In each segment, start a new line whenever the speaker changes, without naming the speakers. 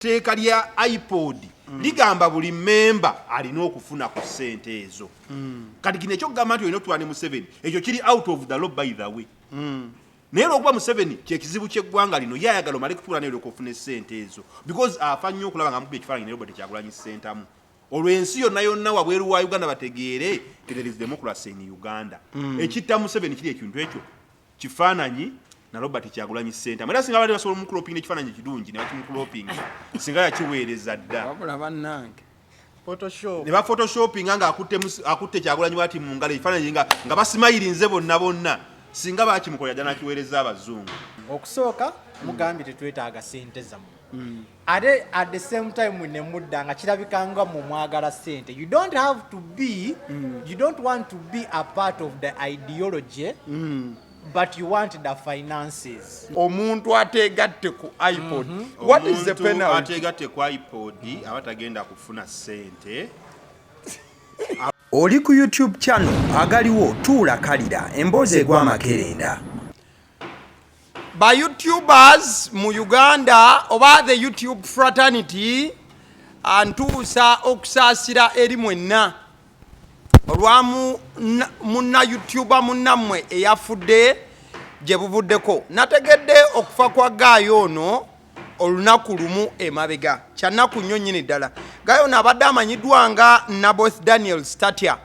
teeka lya Ipod ligamba buli memba alina okufuna ku ssente ezo. Kati kino ekyokugamba nti olina otwala ne Museveni ekyo kiri out of the law by the way. Naye olwokuba Museveni kyekizibu ky'eggwanga lino ye ayagala omale kutuula naye okufuna essente ezo because afa nnyo okulaba nga mukubye ekifaananyi ne Robert Kyagulanyi ssentamu. Olwo ensi yonna yonna wabweru wa Uganda bategeere there is democracy in Uganda. Ekitta Museveni kiri ekintu ekyo kifaananyi na Robert Kyagulanyi ssentamu. Era singa baali basobola omukulopinga ekifaananyi kirungi ne bakimukulopinga singa yakiweereza dda.
Wabula bannange Photoshop.
Ne ba Photoshopinga nga akutte Kyagulanyi bwati mu ngalo ekifaananyi nga basimayirinze bonna. Singa bakimukolera jana kiweereza abazungu.
Okusooka mugambi tetwetaaga ssente zammwe. Ate at the same time ne mudda nga kirabikanga mu mwagala ssente. You don't have to be, you don't want to be a part of the ideology, but you want the finances.
Omuntu ategatte ku Ipod. What is the penalty?
Ategatte ku Ipod abatagenda kufuna ssente.
Oli ku YouTube channel agaliwo tuula kalira emboozi egw'amakerenda.
Ba YouTubers mu Uganda oba the YouTube fraternity antuusa okusaasira eri mwenna olwamu munna YouTuber munnammwe eyafudde gye buvuddeko. Nategedde okufa kwa Gaayo ono olunaku lumu emabega kyannaku nnyo nnyini ddala. Gaayo ono abadde amanyiddwa nga Naboth Daniel Statia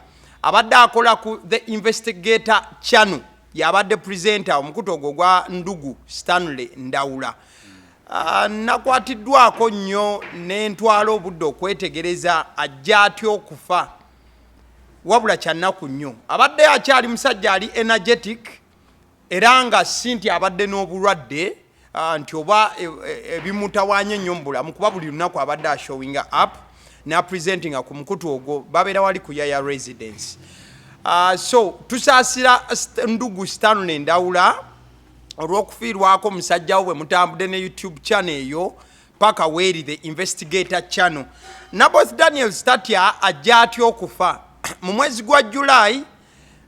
abadde akola ku The Investigator channel yabadde presenter omukutu ogwo gwa Ndugu Stanley Ndawula. Nakwatiddwako nnyo n'entwala obudde okwetegereza ajja atya okufa wabula kyannaku nnyo. Abadde akyali musajja ali energetic era nga sinti abadde n'obulwadde nti oba ebimutawaanye ennyo mu bulamu kuba buli lunaku abadde ashowinga up na presentinga ku mukutu ogwo babeera wali ku Yaya residence. So tusaasira Ndugu Stanley Ndawula olw'okufiirwako musajjawo bwe mutambudde ne YouTube channel eyo paka weeri The Investigator channel. Naboth Daniel Statia ajja atya okufa mu mwezi gwa July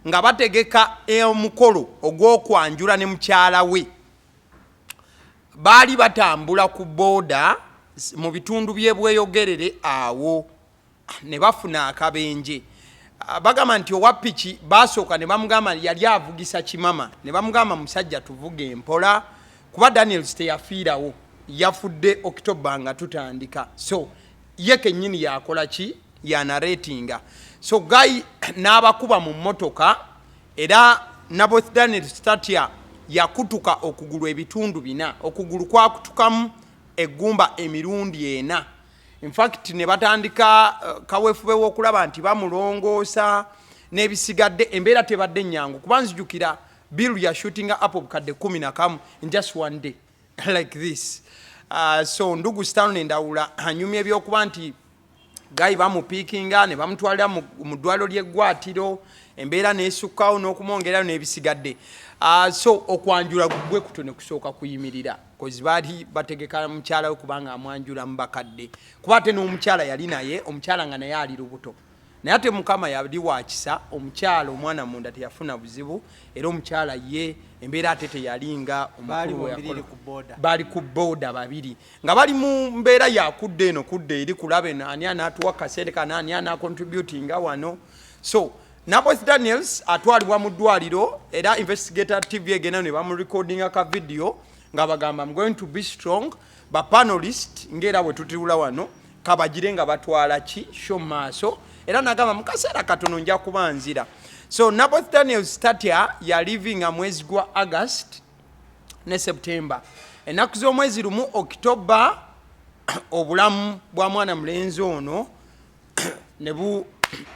nga bategeka omukolo ogw'okwanjula ne mukyala we. Baali batambula ku booda mu bitundu by'ebweyogerere awo ne bafuna akabenje. Bagamba nti owa piki basooka ne bamugamba yali avugisa kimama ne bamugamba musajja tuvuge mpola kuba Daniel teyafiirawo yafudde October nga tutandika. So ye kennyini yakola ki yanaratinga. So Guy n'abakuba mu mmotoka era Naboth Daniel Statia yakutuka okugulu ebitundu bina. Okugulu kwakutukamu eggumba emirundi ena. In fact ne batandika kaweefube w'okulaba nti bamulongoosa n'ebisigadde embeera tebadde nnyangu kuba nzijukira Bill ya shooting up obukadde 11 in just one day like this. So Ndugu Stanley Ndawula anyumye ebyokuba nti Guy bamupiikinga ne bamutwalira mu ddwaliro ly'eggwatiro embeera n'esukkawo n'okumwongerayo n'ebisigadde. So okwanjula gwe kutone kusooka kuyimirira kozi baali bategeka mukyala we kubanga amwanjula mu bakadde kuba ate n'omukyala yali naye omukyala nga naye ali lubuto naye ate Mukama yali wakisa omukyala omwana munda teyafuna buzibu era omukyala ye embeera ate teyalinga baali ku booda babiri nga bali mu mbeera yakudde eno kudde eri kulaba eno ani anaatuwa kaseere kana ani anacontributinga wano. So Naboth Daniels atwalibwa mu ddwaliro era Investigator TV egenda ne bamurecordinga ka video nga bagamba I'm going to be strong ba panelist ngera bwe tutulula wano kabagire nga batwala ki show maaso era nagamba mukaseera katono nja kubanzira. So Naboth Daniels Statia ya living a mwezi gwa August ne September ennaku z'omwezi lumu October obulamu bwa mwana mulenzi ono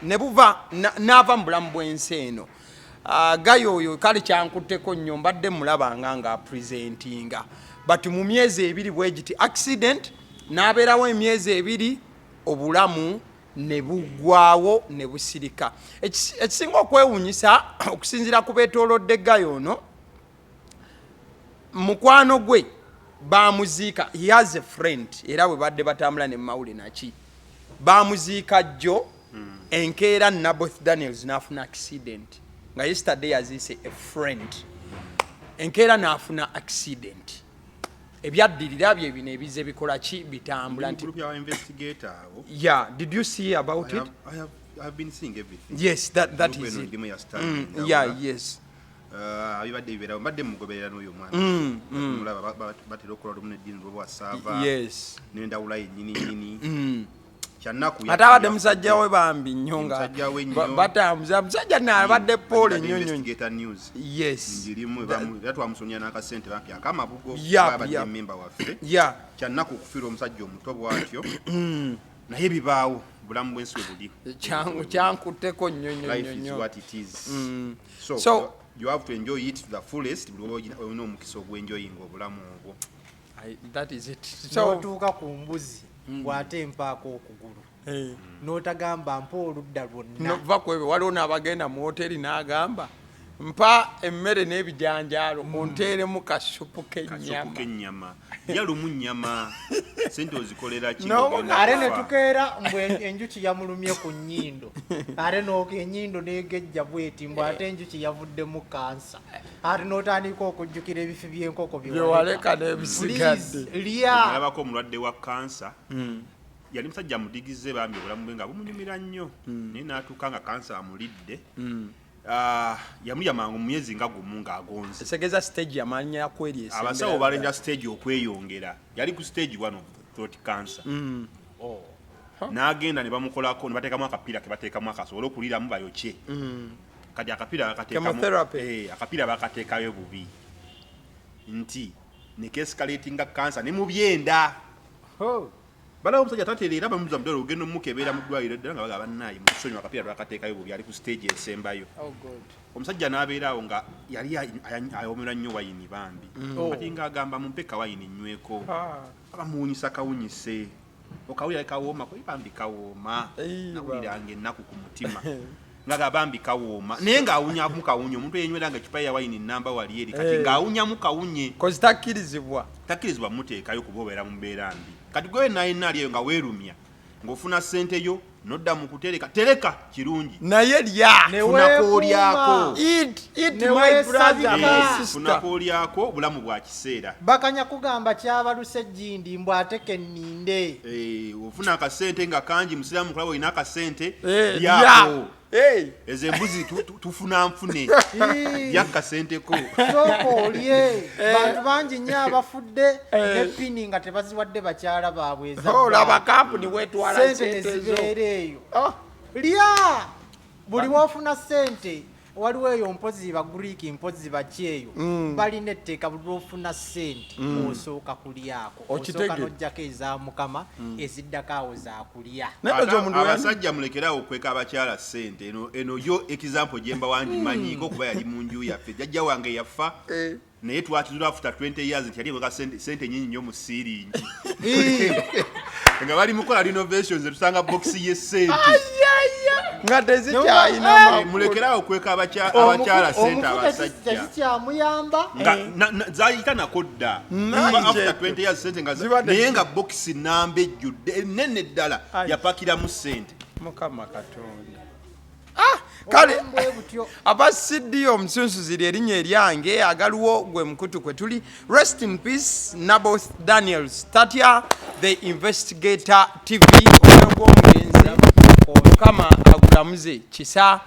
nebuva nava mu bulamu bw'ensi eno. Guy oyo kale kyankutteko nnyo mbadde mulabanga nga presentinga but mu myezi ebiri bwegiti accident n'abeerawo emyezi ebiri obulamu ne bugwawo ne busirika. Ekisinga okwewuunyisa okusinziira ku beetoolodde Guy ono mukwano gwe bamuziika he has a friend era bwe badde batambula ne mawule naki bamuziika jjo enkeera Naboth Daniels n'afuna accident nga yesterday aziise a friend enkeera n'afuna accident ebyaddirira bye bino ebize bikola ki bitambula nti
group ya investigator abo.
yeah, did you see about it?
I have been seeing everything.
Yes, that
Group
is
eno
it.
ndimu ya study.
Yeah, yes.
Abibadde bibera mbadde mugoberera n'oyo mwana. Mulaba batera okola lumu n'eddiini lw'obwa sava.
Yes.
N'endawula yennyini. Kyannaku
ate abadde musajja we bambi nnyo nga
musajja we nnyo.
batambuza musajja naabadde poole nnyo nnyo.
Investigator news.
Yes.
Ndirimu era twamusonya n'akasente bampi akamabugo.
Yep,
abadde
yep.
member waffe.
Yeah.
Kyannaku okufiira omusajja omuto bw'atyo. Naye bibaawo bulamu bw'ensi we buli.
Kyankutteko nnyo nnyo
Life is
nnyo.
what it is.
So
you have to enjoy it to the fullest. Olina omukisa ogw'enjoyinga obulamu obwo.
That is it.
N'otuuka ku mbuzi bw'ate empaako okugulu n'otagamba mpa oludda lwonna.
nova kwebyo waliwo n'abagenda mu hoteri n'agamba mpa emmere n'ebijanjaalo onteeremu kasupu k'ennyama.
Yalumu nnyama sente ozikolera ki?
Ate ne tukeera mbwe enjuki yamulumye ku nnyindo ate ennyindo n'egejja bweti mbwe ate enjuki yavuddemu kansa ate n'otandika okujjukira ebifi by'enkoko
byewaleka n'ebisigadde.
Alabako omulwadde wa kansa yali musajja amudigize bambi obulamu bwe nga bumunyumira nnyo naye n'atuuka nga kansa amulidde. Yamulya mangu myezi nga gumu ng'agonze.
Esegeza stage yamanya kweri esembera.
Abasawo balenja stage okweyongera. Yali ku stage 1 of throat cancer. N'agenda ne bamukolako ne bateekamu akapiira ke bateekamu akasobola okuliramu bayokye. Kati akapiira bakateekamu akapiira bakateekayo bubi. Nti ne escalatinga cancer ne mu byenda. Balawo omusajja tatereera bamubuuza mudala ogenda omukebera mu ddwaliro ddala nga bagamba naye mu ssonyi akapiira bakateekayo bubi ali ku stage esembayo. Omusajja n'abeeraawo nga yali ayomera nnyo wayini bambi. Kati ng'agamba mumpe kawayini nyweko. Bamuwunyisa kawunyise. Okawulira kawooma kwe bambi kawooma. Nawuliranga ennaku ku mutima. Nga bambi kawooma. Naye ng'awunyamu kawunye omuntu eyenyweranga ekipa ya wayini nnamba wali eri kati ng'awunyamu kawunye.
Kozi takkirizibwa
Muteekayo kuba obeera mu mbeera mbi. Kati gwe naye aliyo nga weerumya ng'ofuna ssente yo nodda mu kutereka tereka kirungi
naye lya
funakoolyako
funakoolyako
obulamu bwa kiseera.
Bakanya kugamba kyabaluse ejjindi mbw ateke nninde.
Ofuna akasente nga kangi musiraamu kulaba olina akasente lyako. Ezo embuzi tufuna nfune yakasenteko
sooka olye. Bantu bangi nnyo abafudde ne pini nga tebaziwadde bakyala baabwe
olaba kampuni wetwala
sente nezibeera eyo. Lya buli wofuna sente waliwo eyo mpozi ba Greek mpozi bakyeyo balina etteeka buli lwofuna sente osooka kulyako osooka n'ojjako eza Mukama eziddako awo zakulya.
Abasajja mulekerawo okweka abakyala sente. Eno yo example gyemba wandimanyiiko kuba yali mu nju yaffe. Jjajja wange yafa naye twakizula after 20 years nti yali eweka sente nyingi nnyo mu siiringi nga bali mukola renovations tusanga box y'essente
nga tezikyayina.
Mulekerawo okweka abakyala sente abasajja
tezikyamuyamba
zayita nako dda after 20 years sente naye nga box namba ejjudde enene ddala yapakiramu sente.
Mukama Katonda. Kale abasiddi omusunsuzi erinnya eryange agaliwo gwe mukutu kwe tuli. Rest in peace Naboth Daniels Tatya the Investigator TV omwoyo gw'omugenzi Mukama agulamuze kisa.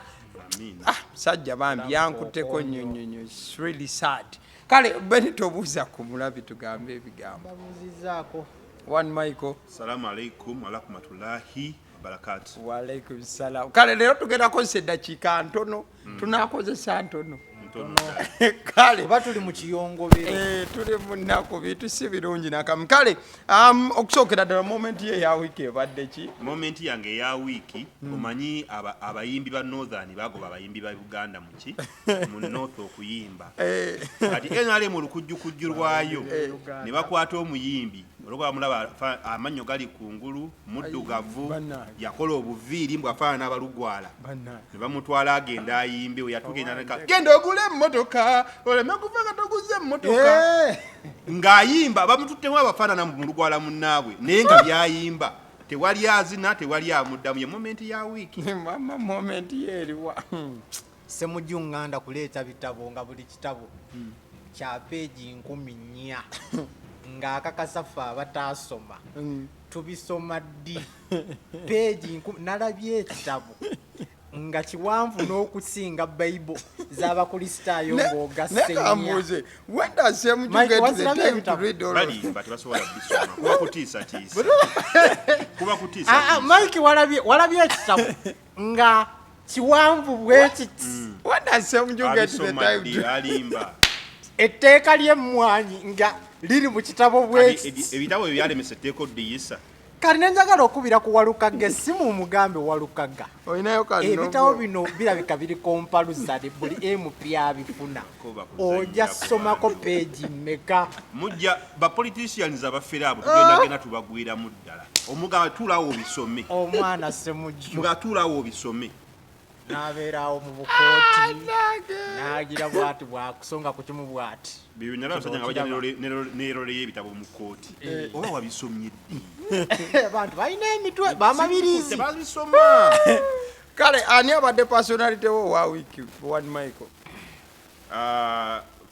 Musajja bambi yankutteko nnyo nnyo. It's really sad. Kale Benito obuuza ku mulabi tugambe ebigambo.
babuuzizaako.
One Michael.
Assalamu alaikum wa rahmatullahi barakatu.
Wa alaikum salam. Kale leero tugenda kozesa eddakiika ntono tunaakozesa ntono. Kale
oba tuli mu kiyongobero
tuli mu nnaku bintu si birungi nakamu. Kale okusookera ddala moment ye eya wiiki ebadde ki?
Moment yange eya wiiki omanyi abayimbi ba Northern bagoba abayimbi ba Uganda muki mu North okuyimba kati NRM olukujjukujju lwayo ne bakwata omuyimbi olwokuba mulaba amannyo gali kungulu muddugavu yakola obuviiri mbw afaanana n'abalugwala ne bamutwala agenda ayimbe we yatugenda genda ogule emmotoka oleme kuva nga toguze emmotoka ng'ayimba bamututtemu abafaanana mu lugwala munnaabwe naye nga byayimba tewali azina tewali amuddamu ye momenti ya wiiki.
Mama momenti yeeriwa.
Semujju nganda kuleeta bitabo nga buli kitabo kya peegi 400 ng'akakasa ffe abataasoma tubisoma ddi peegi nalabye ekitabo nga kiwanvu n'okusinga bayibuli z'abakristaayo ng'ogassenya Mike walabye ekitabo nga kiwanvu bwe kiti etteeka ly'emmwanyi nga liri mu kitabo bwe kiti
ebitabo ebyalemesa etteeka oddiyisa
kati nenjagala okubira ku Walukaga essimu omugambe Walukaga ebitabo bino birabika biri kompaluzade buli Empya abifuna ojja somako peegi mmeka
mujja bapoliticians abafere abo tugendagenda tubagwiramu ddala omugamba tuulawo obisome
omwana Semujju
nga tuulawo obisome
n'abeerawo mu bukooti n'agira bwati bwakusonga ku kimu bwati
bibinala abasajja nga bajja n'erole y'ebitabo mu kooti oba wabisomye ddi
abantu balina emitwe bamabirizi
tebabisoma
kale ani abadde personality wo wa wiki one Michael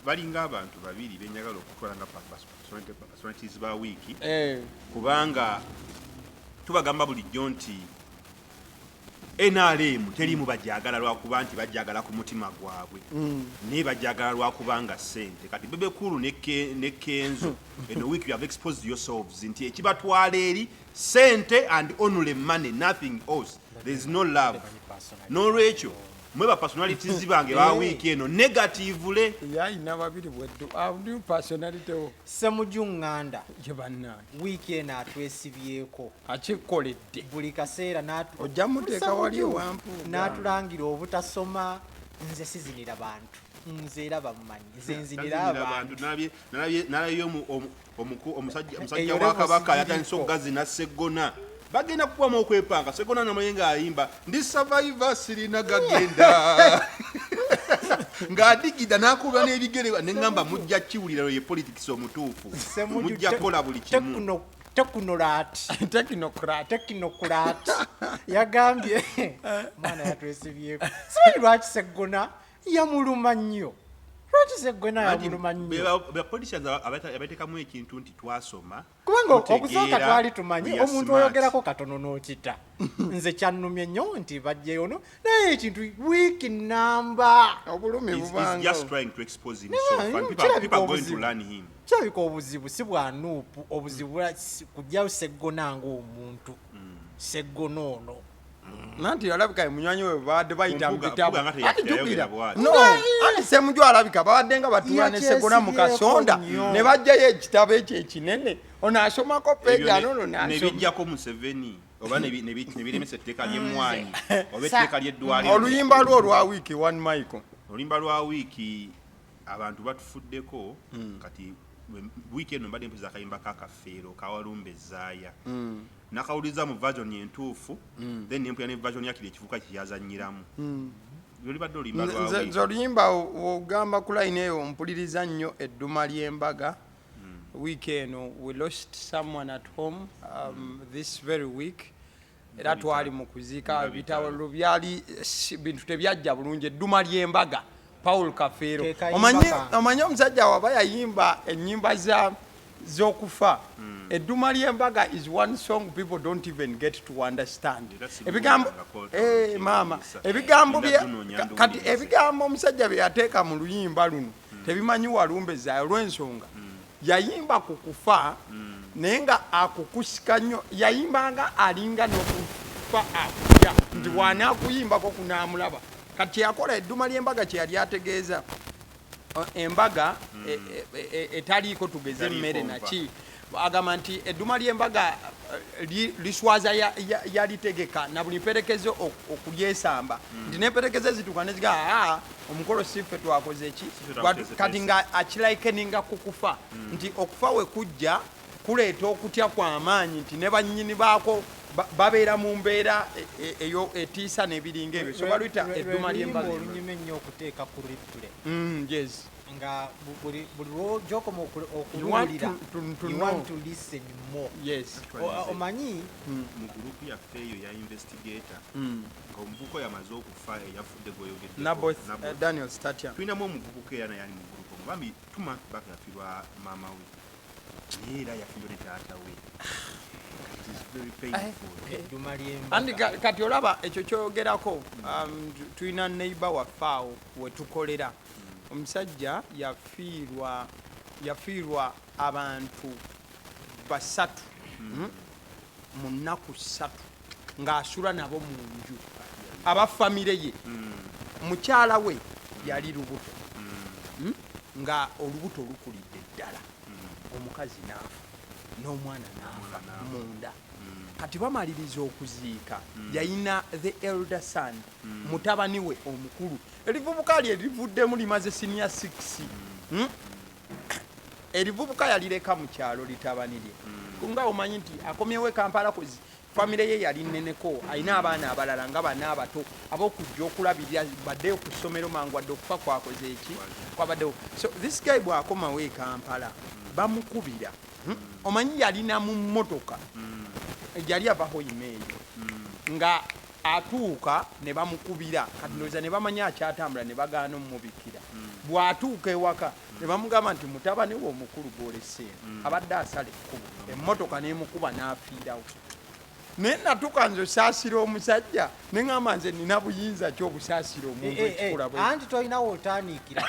balinga abantu babiri benjagala okutwala nga personalities ba wiiki kubanga tubagamba bulijjo nti NRM terimu bajagala lwakuba nti bajagala ku mutima gwabwe naye bajagala lwakubanga ssente kati Bebekulu ne Kenzo eno week you have exposed yourselves nti ekibatwala eri ssente and only money nothing else there is no love n'olwekyo mwe ba personalities bange ba week eno negatively
yayina babiri bweddu abdu personality wo
Semujju nganda
jebanna
week eno atwesibyeko
akikoledde
buli kaseera
ojja muteeka wali wampu
n'atulangira obutasoma nze sizinira bantu nze era bamumanyi nze nzinira abantu
nalabye omusajja wa Kabaka yatandise okugazina Sseggona bagenda kukubamu okwepanga Sseggona namayenga ayimba ndi survivor sirina gagenda ng'adigida n'akuba n'ebigere neŋŋamba mujja kiwulira ye politics omutuufu mujja kukola buli kimu
technocrat yagambye mwana yatwesibyeko simanyi lwaki Sseggona yamuluma nnyo lwaki Sseggona yamuluma nnyo
bapoliticians abateekamu ekintu nti twasoma
kubanga okusooka twali tumanyi omuntu oyogerako katono n'okita nze kyannumye nnyo nti bajjeyono naye ekintu wiiki namba
obulumi bubanga
kirabika obuzibu si bwa nuupu obuzibu kujjayo Sseggona ng'omuntu Sseggona ono
nanti alabika munywanyi we baadde bayita mu bitabo no ani Semujju alabika baadde nga batuula ne Sseggona mu kasonda ne bajjayo ekitabo ekyo ekinene ono asomako peegi anono
nebijjako Museveni oba nebiremesa etteeka ly'emmwanyi oba etteeka ly'eddwaliro
oluyimba lwo olwa wiiki one Michael
oluyimba lwa wiiki abantu batufuddeko kati wiiki eno mbadde mpuza akayimba kakafeero kawalumbye ezaaya nakawuliza mu version entuufu then Empya ne version yakiri ekivuka kyeyazanyiramu olibadde oluyimba lwa wiiki
oluyimba ogamba ku line eyo mpuliriza nnyo edduma ly'embaga week eno we lost someone at home this very week era twali mu kuziika bitawalo byali bintu tebyajja bulungi edduma ly'embaga Paul Kafeero omanyi omusajja waba yayimba ennyimba z'okufa edduma ly'embaga is one song people don't even get to understand ebigambo mama ebigambo kati ebigambo omusajja bye yateeka mu luyimba luno tebimanyi walumbe zaayo olw'ensonga yayimba ku kufa naye nga akukusika nnyo yayimbanga alinga n'okufa akutya nti bw'anaakuyimbako kunaamulaba kati yakola edduma ly'embaga kye yali ategeeza embaga etaliiko tugeze emmere naki agamba nti edduma ly'embaga liswaza yalitegeka na buli mperekezo okulyesamba nti n'emperekeze zituuka ne zigaa omukolo siffe twakoze ki kati nga akilikeninga ku kufa nti okufa we kujja kuleeta okutya kw'amaanyi nti ne bannyini baako babeera mu mbeera eyo etiisa n'ebiringa ebyo so baluyita edduma ly'embaga
olunyuma ennyo okuteeka ku ritule
yes
nga buli gy'okoma okuwulira you want to listen more
yes
omanyi
mu gurupu yaffe eyo ya investigator ng'omuvubuka yamaze okufa eyafudde gweyogedde
Naboth Daniel Statia
tulinamu omuvubuka era naye ali mu gurupu omubambi 2 months back yafirwa maama we era yafiirwa ne taata we. It is very painful.
Andi kati olaba ekyo kyogerako tulina neighbor waffe awo wetukolera omusajja yafiirwa abantu basatu mu nnaku 3 ng'asula nabo mu nju aba famire ye mukyala we yali lubuto nga olubuto lukulidde ddala omukazi n'afa n'omwana n'afa munda kati bamaliriza okuziika yayina the elder son mutabani we omukulu erivubuka lye livuddemu limaze senior 6 erivubuka yalireka mu kyalo litabani lye nga omanyi nti akomyewo Kampala kozi famire ye yali nneneko alina abaana abalala nga bana abato ab'okujja okulabirira baddeyo ku ssomero mangu adde okufa kwakoze eki kwabaddewo. So this guy bw'akomawo e Kampala bamukubira omanyi yalina mu mmotoka yali avaho imeeyo nga atuuka ne bamukubira kati ndowooza ne bamanya akyatambula ne bagaana omumubikira bw'atuuka ewaka ne bamugamba nti mutabani we omukulu gw'olesseeno abadde asala ekkubo emmotoka n'emukuba n'afiirawo. Naye natuuka nze osaasira omusajja ne ŋŋamba nze nina buyinza ki obusaasira omuntu ekikula bwe
anti tolinawo otaniikira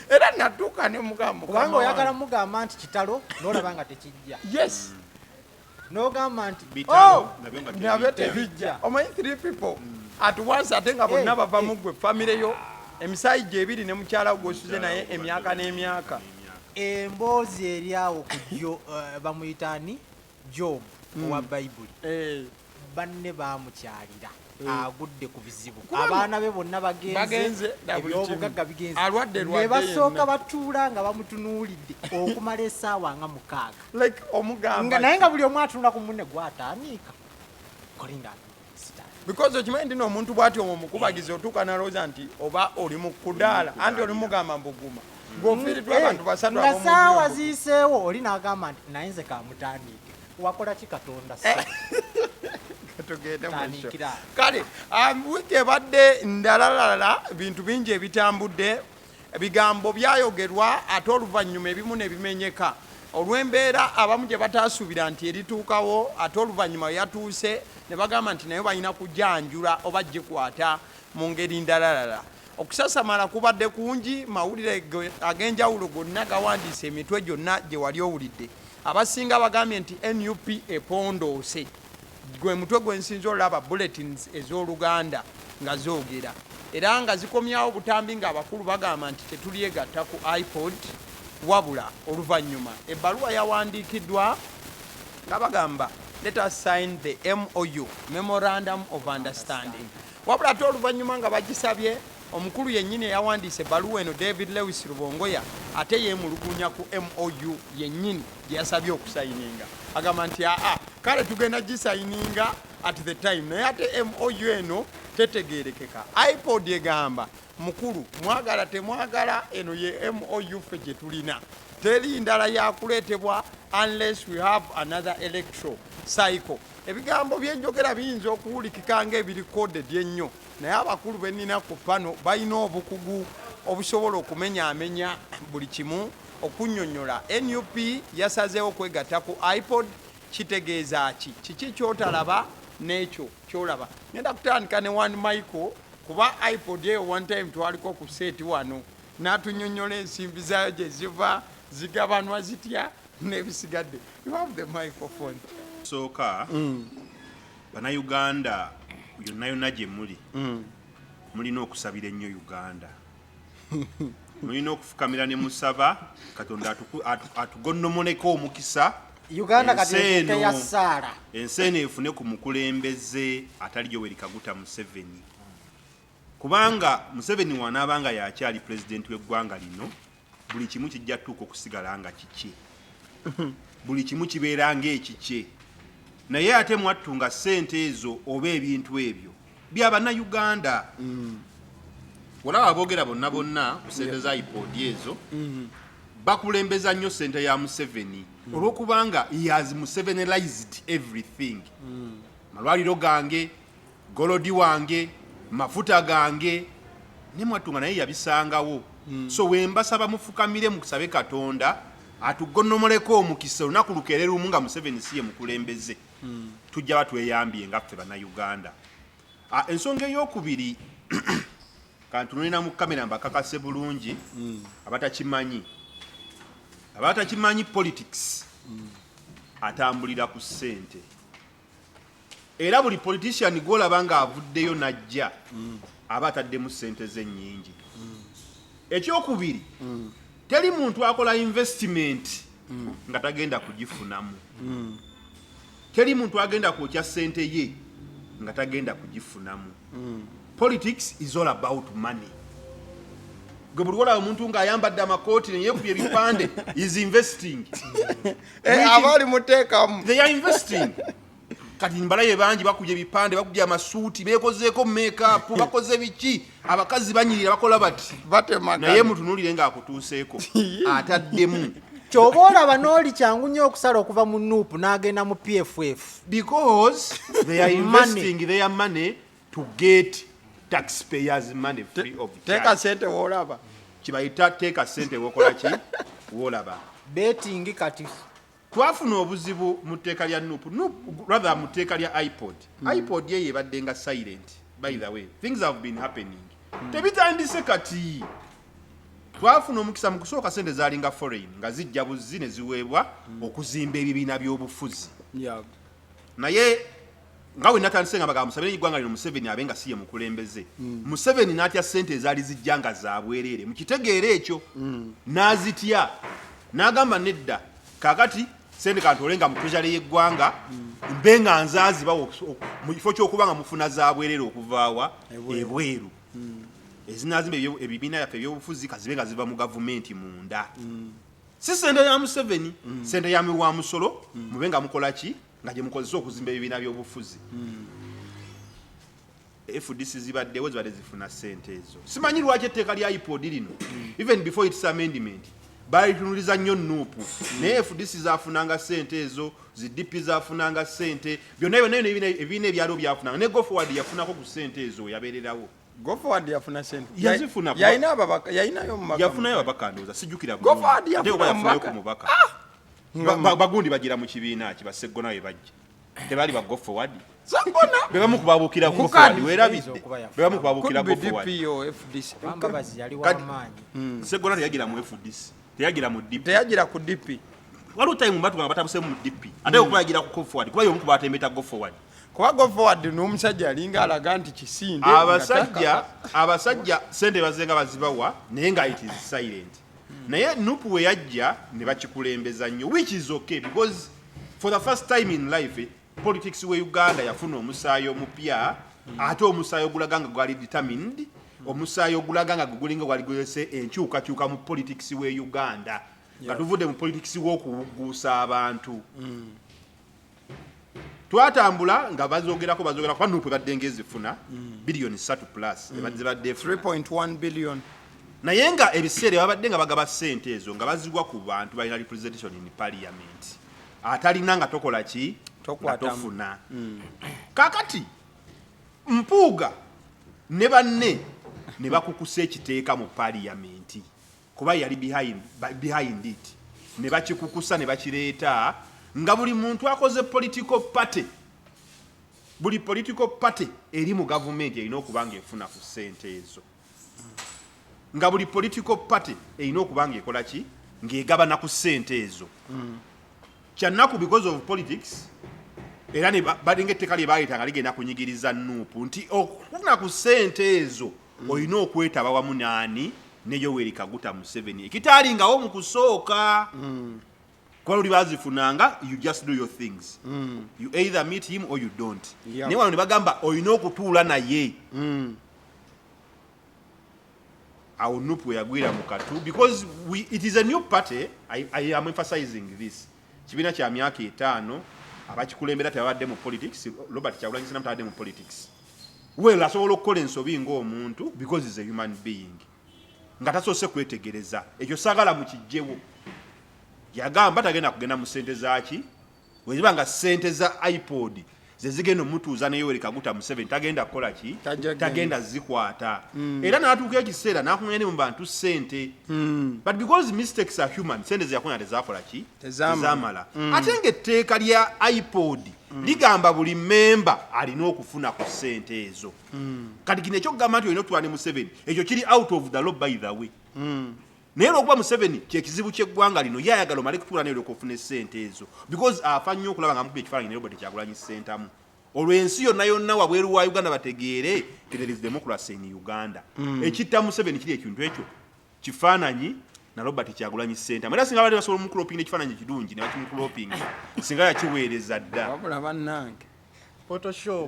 era natuuka ne mugamba
kubanga oyagala mugamba nti kitalo n'olaba nga tekijja.
Yes.
N'ogamba nti
nabyo tebijja. Omanyi 3 people at once ate nga bonna bava mu ggwe famire yo emisaayi gye ebiri ne mukyala gw'osuze naye emyaka n'emyaka.
Emboozi eri awo ku bamuyitaani Job owa Bayibuli banne bamukyalira agudde ku bizibu abaana be bonna bagenze ebyobugagga bigenze ne basooka batuula nga bamutunuulidde okumala essaawa nga 6 naye nga buli omu atunula ku munne gwataniika kolinga
because okimanyi nti n'omuntu bw'ati omukubagiza otuuka nalowooza nti oba oli mu kudaala anti oli mugamba mbuguma ng'ofiiriddwa abantu basatu
nga saawa ziiseewo oli n'agamba nti naye nze kamutaniike wakola ki Katonda
kale wiiki ebadde ndalalala bintu bingi ebitambudde ebigambo byayogerwa ate oluvannyuma ebimu ne bimenyeka olw'embeera abamu gye bataasuubira nti erituukawo ate oluvannyuma yatuuse ne bagamba nti naye balina kujanjula oba gikwata mu ngeri ndalalala. Okusasamala kubadde kungi mawulire ag'enjawulo gonna gawandiise emitwe gyonna gye wali owulidde abasinga bagambye nti NUP epondoose gwe mutwe gwensinza olaba bulletins ez'Oluganda nga zoogera era nga zikomyawo butambi nga abakulu bagamba nti tetulyegatta ku Ipod wabula oluvannyuma ebbaluwa yawandiikiddwa nga bagamba let us sign the MOU Memorandum of Understanding wabula ate oluvannyuma nga bagisabye omukulu yennyini yawandiise ebbaluwa eno David Lewis Rubongoya ate yeemulugunya ku MOU yennyini gye yasabye okusayininga agamba nti kale tugenda gisayininga at the time naye ate MOU eno tetegeerekeka. Ipod egamba mukulu mwagala temwagala eno ye MOU ffe gye tulina teri ndala yakuleetebwa unless we have another electoral cycle. Ebigambo byenjogera biyinza okuwulikika ng'ebiri coded ennyo naye abakulu bennina ku pano balina obukugu obusobola okumenyaamenya buli kimu okunnyonnyola. NUP yasazeewo okwegatta ku Ipod kitegeeza ki kiki kyotalaba n'ekyo kyolaba. Ngenda kutandika ne One Michael kuba Ipod eyo one time twaliko ku seeti wano n'atunnyonnyola ensimbi zaayo gye ziva zigabanwa zitya n'ebisigadde. You have the microphone.
Sooka bannayuganda yonna yonna gye muli mulina okusabira ennyo Uganda mulina okufukamira ne musaba Katonda atugonnomoleko omukisa
Uganda kati eyasaala
ensi eno efune ku mukulembeze atali Yoweri Kaguta Museveni kubanga Museveni wanaabanga yakyali pulezidenti w'eggwanga lino buli kimu kijja tuuka okusigala nga kiki buli kimu kibeera ng'ekiki naye ate mwattunga ssente ezo oba ebintu ebyo by'Abannayuganda olaba boogera bonna bonna ku ssente za Ipod ezo bakulembeza nnyo ssente ya Museveni olw'okubanga he has Musevenized everything malwaliro gange golodi wange mafuta gange ne mwattunga naye yabisangawo so wembasaba mufukamire mukusabe Katonda atugonnomoleko omukisa olunaku lukeere lumu nga Museveni si ye mukulembeze tujja batweyambye nga ffe bannayuganda. Ensonga ey'okubiri kantunulina mu kamera mbakakase bulungi abatakimanyi politics atambulira ku ssente era buli politician gwolaba nga avuddeyo najja aba ataddemu ssente ze nnyingi. Ekyokubiri teri muntu akola investment nga tagenda kugifunamu. Teri muntu agenda kwokya ssente ye nga tagenda kugifunamu. Politics is all about money. Gwe buli olaba omuntu ng'ayambadde amakooti neyeekubye ebipande is investing.
Abali muteekamu.
They are investing. Kati mbalaye bangi bakubye ebipande bakubye amasuuti beekozeeko make-up bakoze biki abakazi banyirira bakola bati naye mutunuulire ng'akutuuseeko ataddemu.
Ky'oba olaba n'oli kyangu nnyo okusala okuva mu nuupu n'agenda mu PFF
because they are investing their money to get taxpayers money free of charge.
Teeka sente woolaba.
Kibayita teeka sente wokola ki woolaba.
Betting kati.
Twafuna obuzibu mu tteeka lya rather mu tteeka lya Ipod. Ipod ye yebadde nga silent. By the way, things have been happening. Tebitandise kati. Twafuna omukisa mu kusooka sente zaalinga foreign nga zijja buzzi ne ziweebwa okuzimba ebibiina by'obufuzi. Naye nga we natandise nga bagamba Museveni eggwanga lino Museveni abenga si ye mukulembeze. Museveni n'atya ssente ezaali zijja nga za bwereere. Mu kitegeero ekyo n'azitya n'agamba nedda kaakati sente kantolenga mu treasury y'eggwanga mbe nga nzaaziba mu kifo ky'okuba nga mufuna za bwereere okuvaawa ebweru. Ezinazimba ebibiina byaffe ebyobufuzi kazibe nga ziva mu gavumenti munda. Si sente ya Museveni, sente ya miwa musolo mube nga mukola ki nga gye mukozesa okuzimba ebibiina by'obufuzi. FDC zibaddewo zibadde zifuna sente ezo. Simanyi lwaki etteeka lya Ipod lino even before its amendment balitunuliza nnyo nuupu naye FDC zaafunanga sente ezo, ZDP zaafunanga sente, byonna ebibiina ebyalo byafunanga ne Go Forward yafunako ku sente ezo yabeererawo.
Go Forward yafuna sente.
Yazifuna.
Yayinayo mubaka.
Yafunayo ababaka ndowooza sijjukira.
Go Forward yafuna
mubaka. Bagundi bagira mu kibiina ki baseggona we bajja. Tebali ba Go Forward.
Saggona.
Bebamu kubabuukira Go Forward weerabidde. Bebamu kubabuukira Go Forward.
DPO FDC.
Bambabazi yali w'amaanyi.
Seggona teyagira mu FDC. Teyagira mu DP.
Teyagira ku DP.
Waliwo time mbatu nga batabuse mu DP. Ate okuba yagira ku Go Forward kuba y'omu ku batembeta Go Forward.
Kuba Go Forward n'omusajja alinga alaga nti kisinde.
Abasajja sente bazenga bazibawa naye nga it is silent. Naye nupu we yajja ne bakikulembeza nnyo which is okay because for the first time in life politics we Uganda yafuna omusaayi omupya ate omusaayi ogulaga nga gwali determined omusaayi ogulaga nga gulinga gwali gwese enkyukakyuka mu politics we Uganda nga tuvudde mu politics w'okuguusa abantu. Twatambula nga bazogerako kwa nupu badde ezifuna billion 3 plus badde
3.1 billion.
Naye nga ebiseera babadde nga bagaba ssente ezo nga bazigwa ku bantu balina representation in parliament atalina nga tokola ki tofuna. Kakati Mpuuga ne banne ne bakukusa ekiteeka mu parliament kuba yali behind it ne bakikukusa ne bakireeta nga buli muntu akoze political party. Buli political party eri mu government erina okuba nga efuna ku ssente ezo. Nga buli political party erina okuba nga ekola ki ng'egabana ku ssente ezo. Kyannaku because of politics era ne balinga etteeka lye baayita nga ligenda kunyigiriza nuupu nti okufuna ku ssente ezo olina okwetaba wamu naani ne Yoweri Kaguta Museveni ekitaalingawo mu kusooka. Kwa luli bazifunanga you just do your things. You either meet him or you don't. Naye wano ne bagamba olina okutuula naye. Awo nupu yagwira mu katu because it is a new party. I am emphasizing this. Kibiina kya myaka 5 abakikulembera tebabadde mu politics. Robert Kyagulanyi Ssentamu tabadde mu politics. Well asobola okukola ensobi ng'omuntu because is a human being. Nga tasoose kwetegereza ekyo saagala mu kijjewo. Yagamba tagenda kugenda mu ssente zaaki weziba nga ssente za Ipod zezigenda omutuuza ne Yoweri Kaguta Museveni tagenda kukola ki tagenda zikwata era n'atuuka ekiseera n'akuŋŋanya ne mu bantu ssente but because mistakes are human sente zeyakuŋŋanya tezakola ki tezamala ate ng'etteeka lya Ipod ligamba buli memba alina okufuna ku ssente ezo kati kino ekyokugamba nti olina otwala ne Museveni ekyo kiri out of the law by the way naye olwokuba Museveni kyekizibu ky'eggwanga lino ye ayagala omale kutuula naye okufuna essente ezo because afa nnyo okulaba nga mukuba ekifaananyi ne Robert Kyagulanyi ssentamu olwo ensi yonna yonna wabweru wa Uganda bategeere there is democracy in Uganda ekitta Museveni kiri ekintu ekyo kifaananyi na Robert Kyagulanyi ssentamu era singa bali basobola omukulopinga ekifaananyi kirungi ne bakimukulopinga singa yakiweereza dda
wabula bannange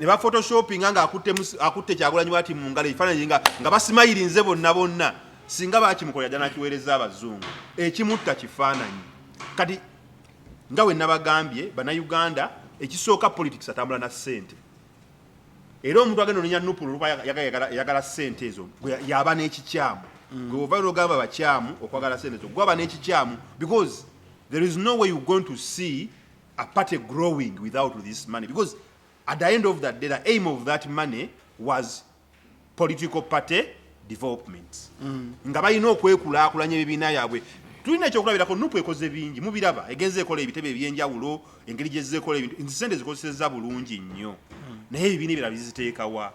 ne ba photoshopinga nga akutte Kyagulanyi bwati mu ngalo ekifaananyi nga basimayirinze bonna singa bakimukolera ddala nakiweereza abazungu ekimutta kifaananyi kati nga we nabagambye bannayuganda ekisooka politics atambula na ssente era omuntu agenda onenya nupulu luba yagala ssente ezo yaba n'ekikyamu gwe ova n'ogamba bakyamu okwagala ssente ezo gwaba n'ekikyamu because there is no way you're going to see a party growing without this money because at the end of that day the aim of that money was political party development nga balina okwekulaakulanya ebibiina yaabwe tulina ekyokulabirako nupu ekoze bingi mubiraba egenze ekola ebitebe ebyenjawulo engeri gyezze ekola ebintu nzisente zikozeseza bulungi nnyo naye ebibiina ebirala biziteekawa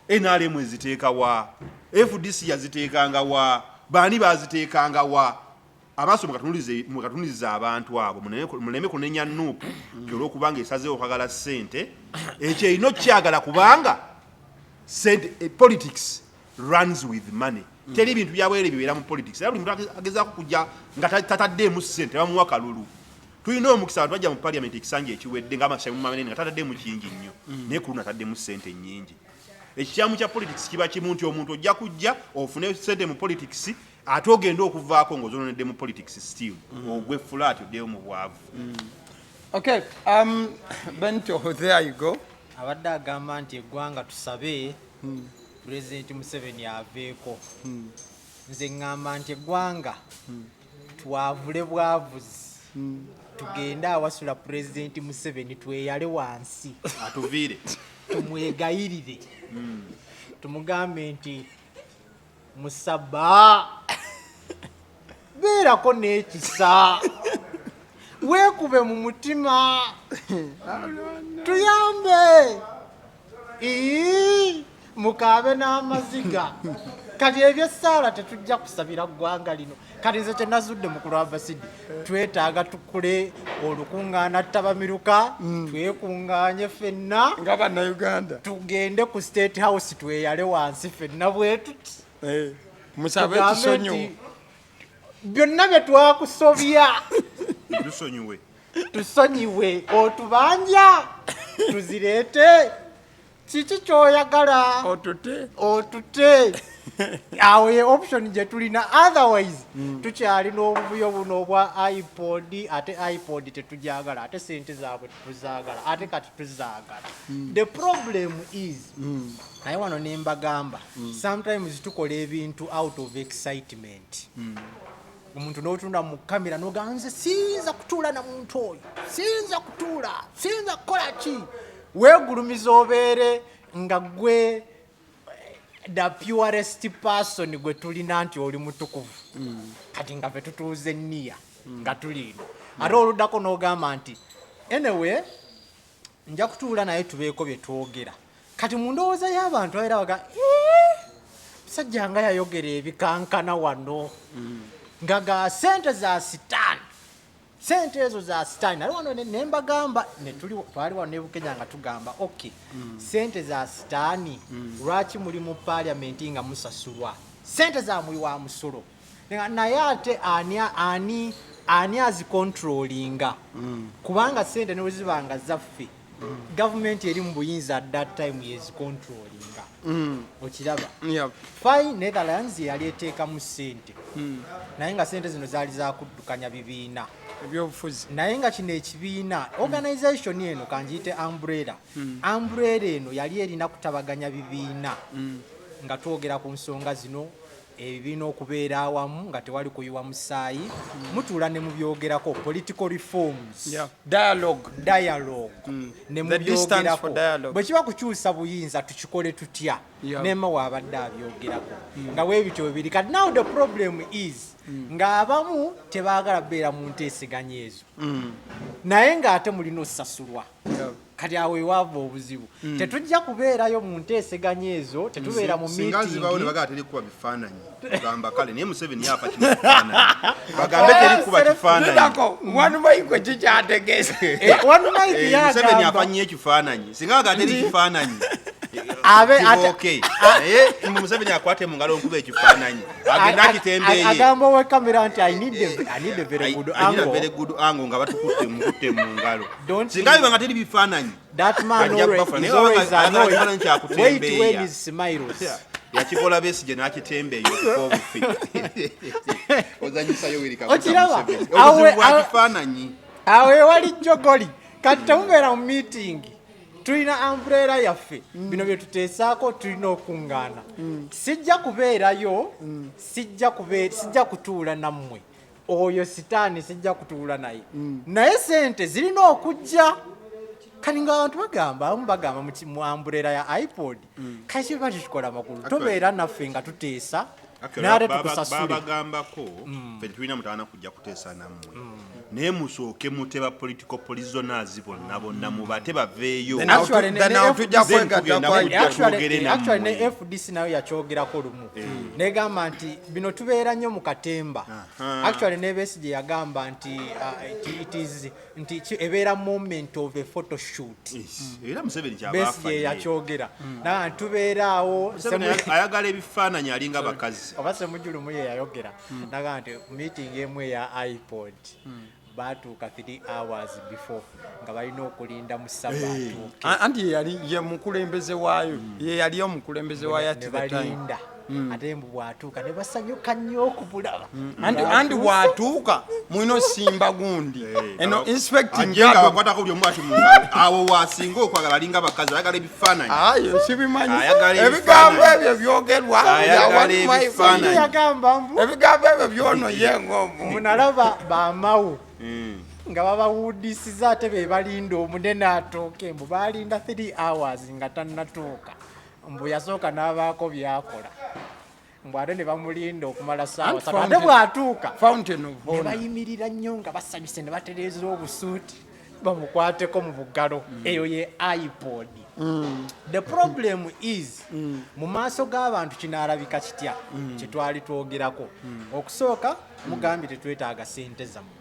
NRM eziteekawa FDC yaziteekangawa baani baziteekangawa amaaso mukatunuliza abantu abo muleme kunenya nupu olwokubanga esazeewo okwagala ssente ekyo erina okukyagala kubanga politics runs with money teri bintu byabwere bibeera mu politics era buli muntu agezaako kujja nga tataddeemu ssente bamuwa kalulu tulina omukisa abantu bajja mu parliament ekisanja ekiwedde ngaamashamumanene nga tataddeemu kingi nnyo naye kuluna ataddemu ssente nnyingi ekikyamu kya politics kiba kimu nti omuntu ojja kujja ofune ssente mu politics ate ogenda okuvaako ng'ozononedde mu politics still ogwe fulaati oddeyo mu bwavu
okay Bento there you go
abadde agamba nti eggwanga tusabe President Museveni aveeko nze ngamba nti eggwanga twavule bwavuzi tugende awasula President Museveni tweyale wansi
atuviire
tumwegayirire tumugambe nti Musaba beerako n'ekisa weekube mu mutima tuyambe mukaabe n'amaziga kati ebyessaala tetujja kusabira ggwanga lino kati nze kyenazudde mukulu wa Basidi twetaaga tukule olukuŋŋaana ttabamiruka twekuŋŋaanye ffenna
nga bannayuganda
tugende ku State House tweyale wansi ffenna bwe tuti
musabe tusonyiwe
byonna bye twakusobya tusonyiwe otubanja tuzireete kiki kyoyagala otute awo ye option gye tulina otherwise tukyalina obuvuyo buno obwa Ipod ate Ipod tetujagala ate sente zaabwe tetuzagala ate kati tuzaagala the problem is naye wano nembagamba sometimes tukola ebintu out of excitement omuntu n'otunda mu kamera n'ogamba nze siyinza kutuula na muntu oyo siyinza kukola ki weegulumiza obeere nga gwe the purest person gwe tulina nti oli mutukuvu kati nga fe tutuuze nniya nga tulino ate oluddako n'ogamba nti anyway nja kutuula naye tubeeko bye twogera kati mu ndowooza y'abantu era baga musajja nga yayogera ebikankana wano nga ga sente za sitaani sente ezo za sitaani ali wano nembagamba twali wano ne Bukenya nga tugamba okay sente za sitaani lwaki muli mu parliamenti nga musasulwa sente za muli wa musolo naye ate ani azicontrollinga kubanga sente ne wezibanga zaffe gavumenti eri mu buyinza at that time yezicontrollinga okiraba fine Netherlands yali eteekamu sente naye nga sente zino zaali zakuddukanya bibiina
ebyobufuzi
naye nga kino ekibiina organization eno kanjiyite umbrella eno yali erina kutabaganya bibiina nga twogera ku nsonga zino ebibina okubeera awamu nga tewali kuyiwa musaayi mutuula ne mubyogerako political reforms
dialogue
ne mubyogerako bwe kiba kukyusa buyinza tukikole tutya nema waabadde abyogerako nga weebityo bibiri kati now the problem is ng'abamu tebaagala beera mu nteeseganya ezo naye ng'ate mulina osasulwa kati awo ewaava obuzibu tetujja kubeerayo mu nteeseganya ezo tetubeera mu
meeting bagaa terikuba bifaananyi gamba kale naye Museveni yafa kino kifaananyi bagambe terikuba kifaananyi
wanumaiko kikyategeeza
Museveni yafa nnyo ekifaananyi singa bagaa teri kifaananyi naye Museveni akwate mu ngalo nkuba ekifaananyi agenda akitembeeye
agamba owe kamera nti I need a very good angle
nga batukutte mu ngalo singa biba nga teri bifaananyi
that man is always annoyed wait when his smiles
yakikola Besigye n'akitembeeyo okufa obufi ozanyisayo wirika kifaananyi
awo ewali jjogoli kati temubeera mu meeting tulina umbrella yaffe bino bye tuteesaako tulina okuŋŋaana sijja kubeerayo sijja kutuula nammwe oyo sitaani sijja kutuula naye naye sente zirina okujja kati ng'abantu bagamba mu umbrella ya Ipod kati kiba tekikola makulu tobeera naffe nga tuteesa naate tukusasule
babagambako ffe tetulina mutaana kujja kuteesa nammwe naye musooke muteba political prisoners bonna mubate baveeyo
actually ne FDC nayo yakyogerako lumu negamba nti bino tubeera nnyo mu katemba actually ne Besigye yagamba nti nti ebeera moment of a photo shoot
era Museveni
Besigye yakyogera naga tubeeraawo
ayagala ebifaananyi alinga bakazi
oba Semujju lumu ye yayogera naga nti meeting emu ya Ipod batuuka 3 hours before nga balina okulinda mu Sabbaatu
anti ye mukulembeze waayo ye yali omukulembeze waayo ati
balinda ate mbu bwatuuka ne basanyuka nnyo okubulaba
andi bwatuuka mulina simba gundi eno inspecting
akwatako buli omu ati mungalo awo waasinga okwagala alinga abakazi ayagala ebifaananyi
ayo sibimanyi ebigambo ebyo byogerwa
yagamba mbu
ebigambo ebyo byono ye ng'omu
munalaba bamawu nga babawuudisiza ate be balinda omunene atooke mbu balinda 3 hours nga tannatuuka mbu yasooka n'abaako byakola mbu ate ne bamulinda okumala saawa ate bw'atuuka ne bayimirira nnyo nga basanyuse ne batereeza obusuuti bamukwateko mu bugalo eyo ye Ipod the problem is mu maaso g'abantu kinaalabika kitya kyetwali twogerako okusooka mugambye tetwetaaga sente zammwe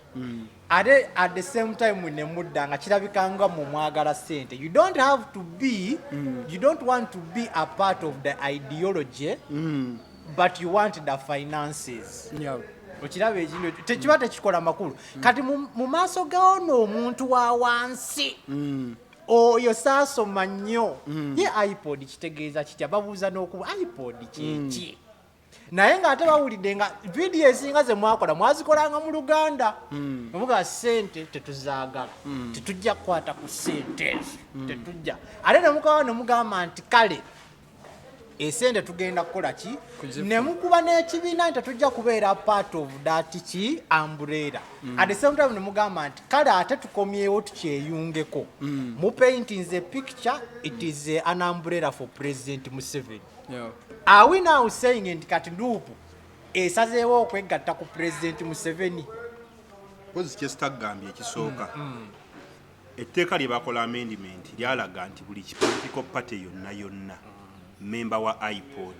ate at the same time ne mudda nga kirabika nga mu mwagala sente you don't want to be a part of the ideology but you want the finances okiraba ekintu tekiba tekikola makulu kati mu maaso gaono omuntu wa wansi oyo saasoma nnyo ye Ipod kitegeeza kitya babuuza n'okuba Ipod kyeki naye ng'ate bawulidde nga vidiyo ezinga ze mwakola mwazikolanga mu Luganda omuga sente tetuzaagala tetujja kukwata ku sente tetujja ate ne mukawa ne mugamba nti kale esente tugenda kukola ki ne mukuba n'ekibiina nti tetujja kubeera part of that ki umbrella at the same time ne mugamba nti kale ate tukomyewo tukyeyungeko mu paintings a picture it is an umbrella for President Museveni are we now saying nti kati luupu esazeewo okwegatta ku President Museveni
kozi kyesitagambye ekisooka etteeka lye bakola amendment lyalaga nti buli political party yonna memba wa Ipod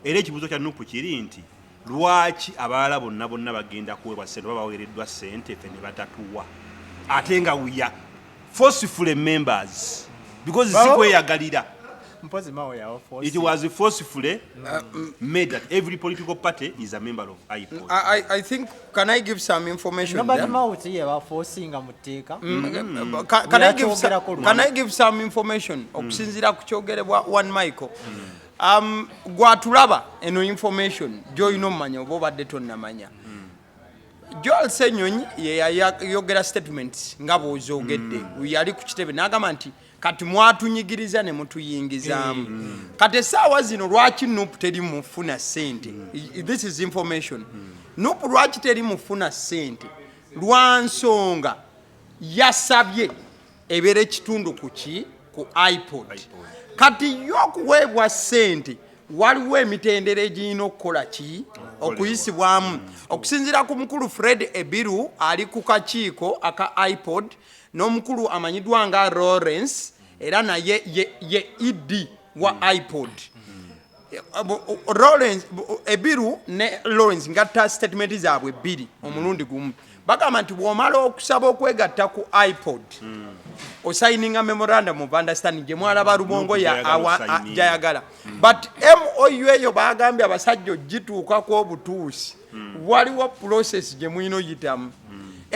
era ekibuuzo kya Nupu kiri nti lwaki abalala bonna bagenda kuweebwa sente oba baweereddwa sente ffe ne batatuwa ate nga we are forceful members because zikweyagalira it was forcefully made that every political party is a member of Ipod.
I think, can I give some information?
Can
I give some information? Okusinzira ku kyogerebwa one Michael. Gwatulaba eno information jo inomanya oba obadde tonnamanya. Joel Senyonyi yayogera statements nga bw'ozoogedde yali ku kitebe n'agamba nti kati mwatunyigiriza ne mutuyingizaamu kati essaawa zino lwaki nupu teri mufuna ssente this is information nupu lwaki teri mufuna ssente lwa nsonga yasabye ebeera ekitundu ku ipod kati y'okuweebwa ssente waliwo emitendera egirina okukola ki okuyisibwamu okusinziira ku mukulu Fred Ebiru ali ku kakiiko aka ipod n'omukulu amanyiddwa nga Lawrence era naye ye ed wa ipod Ebiru ne Lawrence ngatta statement zaabwe bbiri omulundi gumu bagamba nti bw'omala okusaba okwegatta ku ipod osayininga memorandum of understanding gye mwalaba Rubongo gyayagala but MOU eyo bagambye abasajja ogituukako obutuusi waliwo process gye mwina oyitamu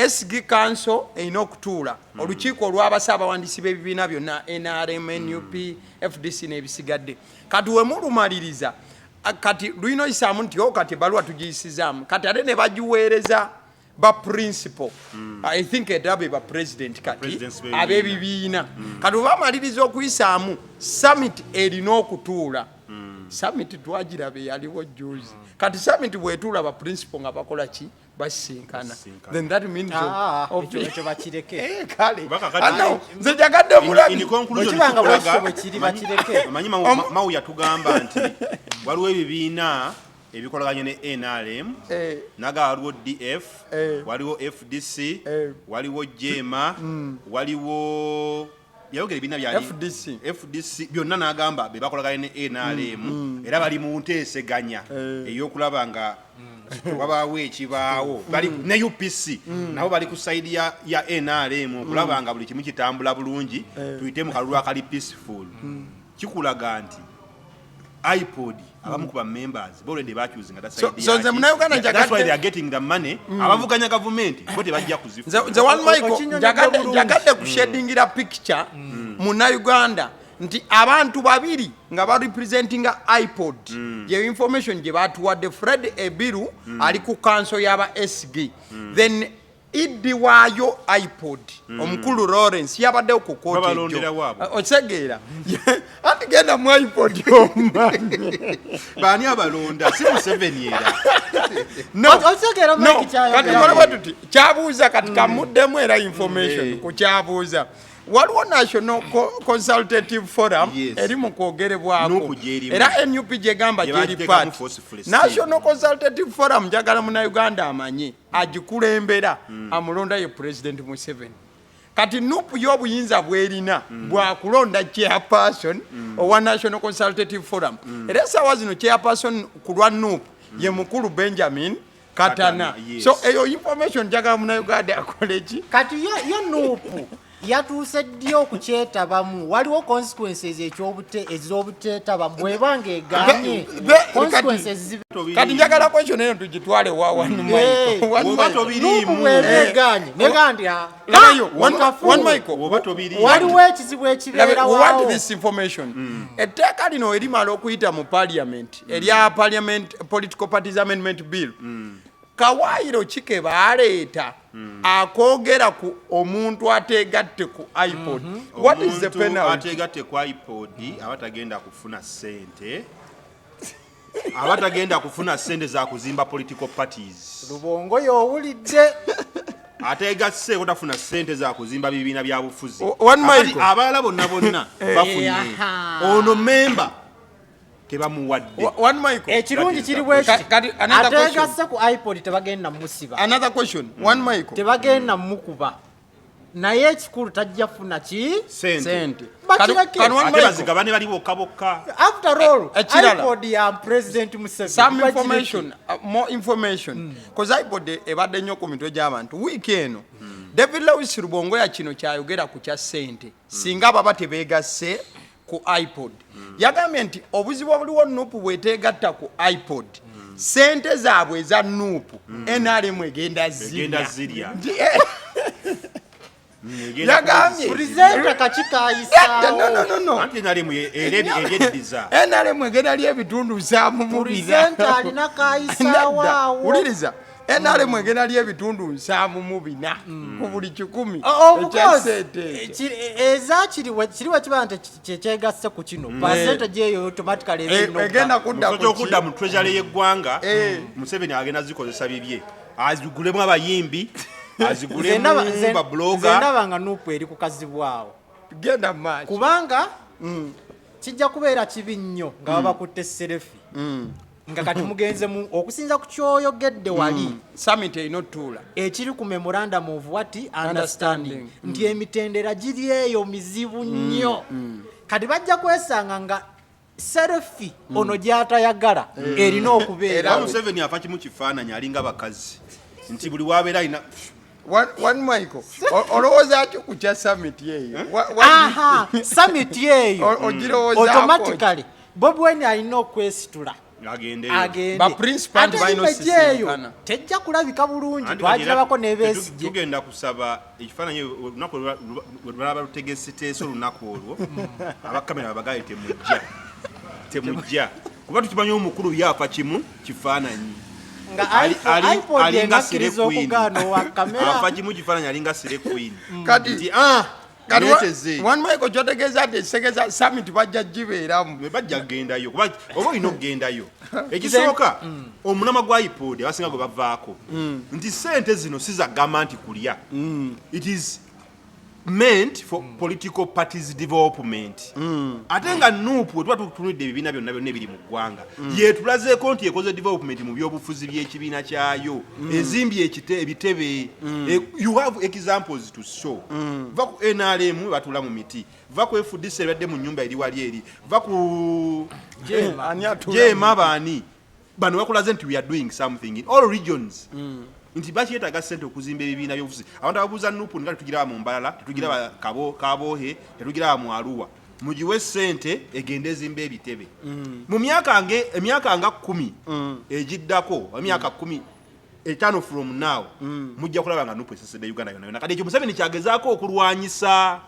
SG Council erina okutuula olukiiko olw'abasaabawandiisi b'ebibiina byonna NRM, NUP, FDC n'ebisigadde kati we mulumaliriza kati lulina oyisaamu nti kati ebaluwa tugiyisizaamu kati ate ne bagiweereza ba principal I think edabe ba president kati ab'ebibiina kati bamaliriza okuyisaamu summit erina okutuula summit twagirabe yaliwo juzi kati summit bwetuula ba principal nga bakola ki basinkana then that means
ekyo bakireke
kale nze jagadde mulabi
okibanga bwe kiri bakireke
manyi mau yatugamba nti waliwo ebibiina ebikolaganye ne NRM naga waliwo DF waliwo FDC waliwo JEMA waliwo yayogera ebibiina byali FDC byonna n'agamba be bakolaganye ne NRM era bali mu nteeseganya ey'okulaba nga wabaawo ekibaawo bali ne UPC nabo bali ku side ya NRM okulaba nga buli kimu kitambula bulungi tuyite mu kalulu akali peaceful kikulaga nti ipod abamu ku members already bachoosing that side
so nze muna Uganda
that's why they are getting the money abavuganya government bote bajja kuzifu
nze one Michael jagadde kushedingira picture muna Uganda nti abantu babiri nga ba representinga ipod ye information gye batuwadde Fred Ebiru ali ku council yaba SG then idi waayo ipod omukulu Lawrence yabadde okukotejo okisegeera ati genda mu ipod omanye
bani abalonda si Museveni era
okisegeera mike
kati kyabuuza kati kamuddemu era information ku kyabuuza waliwo National Consultative Forum eri mu kwogerebwako era NUP gyegamba gyeri part National Consultative Forum njagala muna Uganda amanye agikulembera amulonda ye President Museveni kati NUP y'obuyinza bwerina bwakulonda chairperson owa National Consultative Forum era essaawa zino chairperson ku lwa NUP ye mukulu Benjamin Katana so eyo information njagala muna Uganda akoleki
kati yo NUP yatuuse ddi okukyetabamu waliwo consequences ez'obuteetabamu bwebanga eganye
kati njagala question eyo tugitwale wa one
Michael waliwo ekizibu ekibeerawo
this information etteeka lino erimala okuyita mu parliament erya parliament political parties amendment bill kawaayiro kike baaleeta akogera ku omuntu ategatte ku ipod what is the penalty
ategatte ku ipod abatagenda kufuna sente abatagenda kufuna sente za kuzimba political parties
Rubongo y'owulidde
ategasse kutafuna sente za kuzimba bibiina bya bufuzi abalala bonna bafunye ono member tebamuwadde
one Michael
ekirungi kiri bwe ategasse ku ipod tebagenda musiba
another question one Michael
tebagenda mukuba naye ekikulu tajja funa ki
sente
kanwazigabane
bali bokka
after all ipod ya President Museveni
some information more information because ipod ebadde nnyo ku mitwe gy'abantu wiiki eno David Lewis Rubongo ya kino kyayogera ku kya sente singa baba tebeegasse ku ipod yagambye nti obuzibu obuliwo nupu bweteegatta ku ipod sente zaabwe eza nupu NRM egenda zirya yagambye
presenter kakikayisaawo
anti NRM eryeddiza
NRM egenda lya ebitundu zamumubira
presenter alina kayisaawo
uliriza enale mwegena lye bitundu 7 ku buli 10
eza kiriwe kiba nti kyegasse ku kino percentage eyo automatically
egenda
kudda mu treasury y'eggwanga Museveni agenda zikozesa bibye azigulemu abayimbi azigulemu babloga
ndaba nga nupu eri kukazibwawo
genda match
kubanga kijja kubeera kibi nnyo nga babakutte serefi nga kati mugenze mu okusinza ku kyoyogedde wali
summit enotuula
ekiri ku memorandum of what understanding nti emitendera giri eyo mizibu nnyo kati bajja kwesanga nga serefi ono gy'atayagala erina okubeera
Museveni afa kimu kifaananyi alinga bakazi nti buli wabeera alina
one Michael olowooza atyo ku kya summit yeeyo
summit yeeyo automatically Bobi Wine alina okwesitula
agende
ba principal bino
sisinkana tejja kulabika bulungi twagirabako n'ebesigye
tugenda kusaba ekifaananyi olunaku lwaba lutegesiteeso olunaku olwo abakamera babagaye temujja kuba tukimanyi omukulu yafa kimu kifaananyi
alinga sire queen
afa kimu kifaananyi alinga sire queen
kati one Michael kyotegeeza ati esegeza summit bajja gibeeramu
bajja kugendayo kuba oba olina okugendayo ekisooka omunama gwa Ipod abasinga gwe bavaako nti sente zino sizagamba nti kulya it is meant for political parties development ate nga nupu wetuba tutunudde ebibiina byonna byonna ebiri mu ggwanga yetulazeeko nti ekoze development mu byobufuzi by'ekibiina kyayo ezimbye ebitebe you have examples to show va ku NRM batula mu miti va ku FDC ebadde mu nnyumba eri wali eri va ku jema baani bano bakulaze nti we are doing something in all regions nti bakiyetaaga ssente okuzimba ebibiina by'obufuzi abantu ababuuza nupu nga tetugiraba mu Mbalala tetugiraba Kabohe tetugiraba mu Arua mugiwe ssente egende ezimba ebitebe mu emyaka nga 10 egiddako emyaka 15 from now mujja kulaba nga nupu esesedde Uganda yonna yonna kati ekyo Museveni kyagezaako okulwanyisa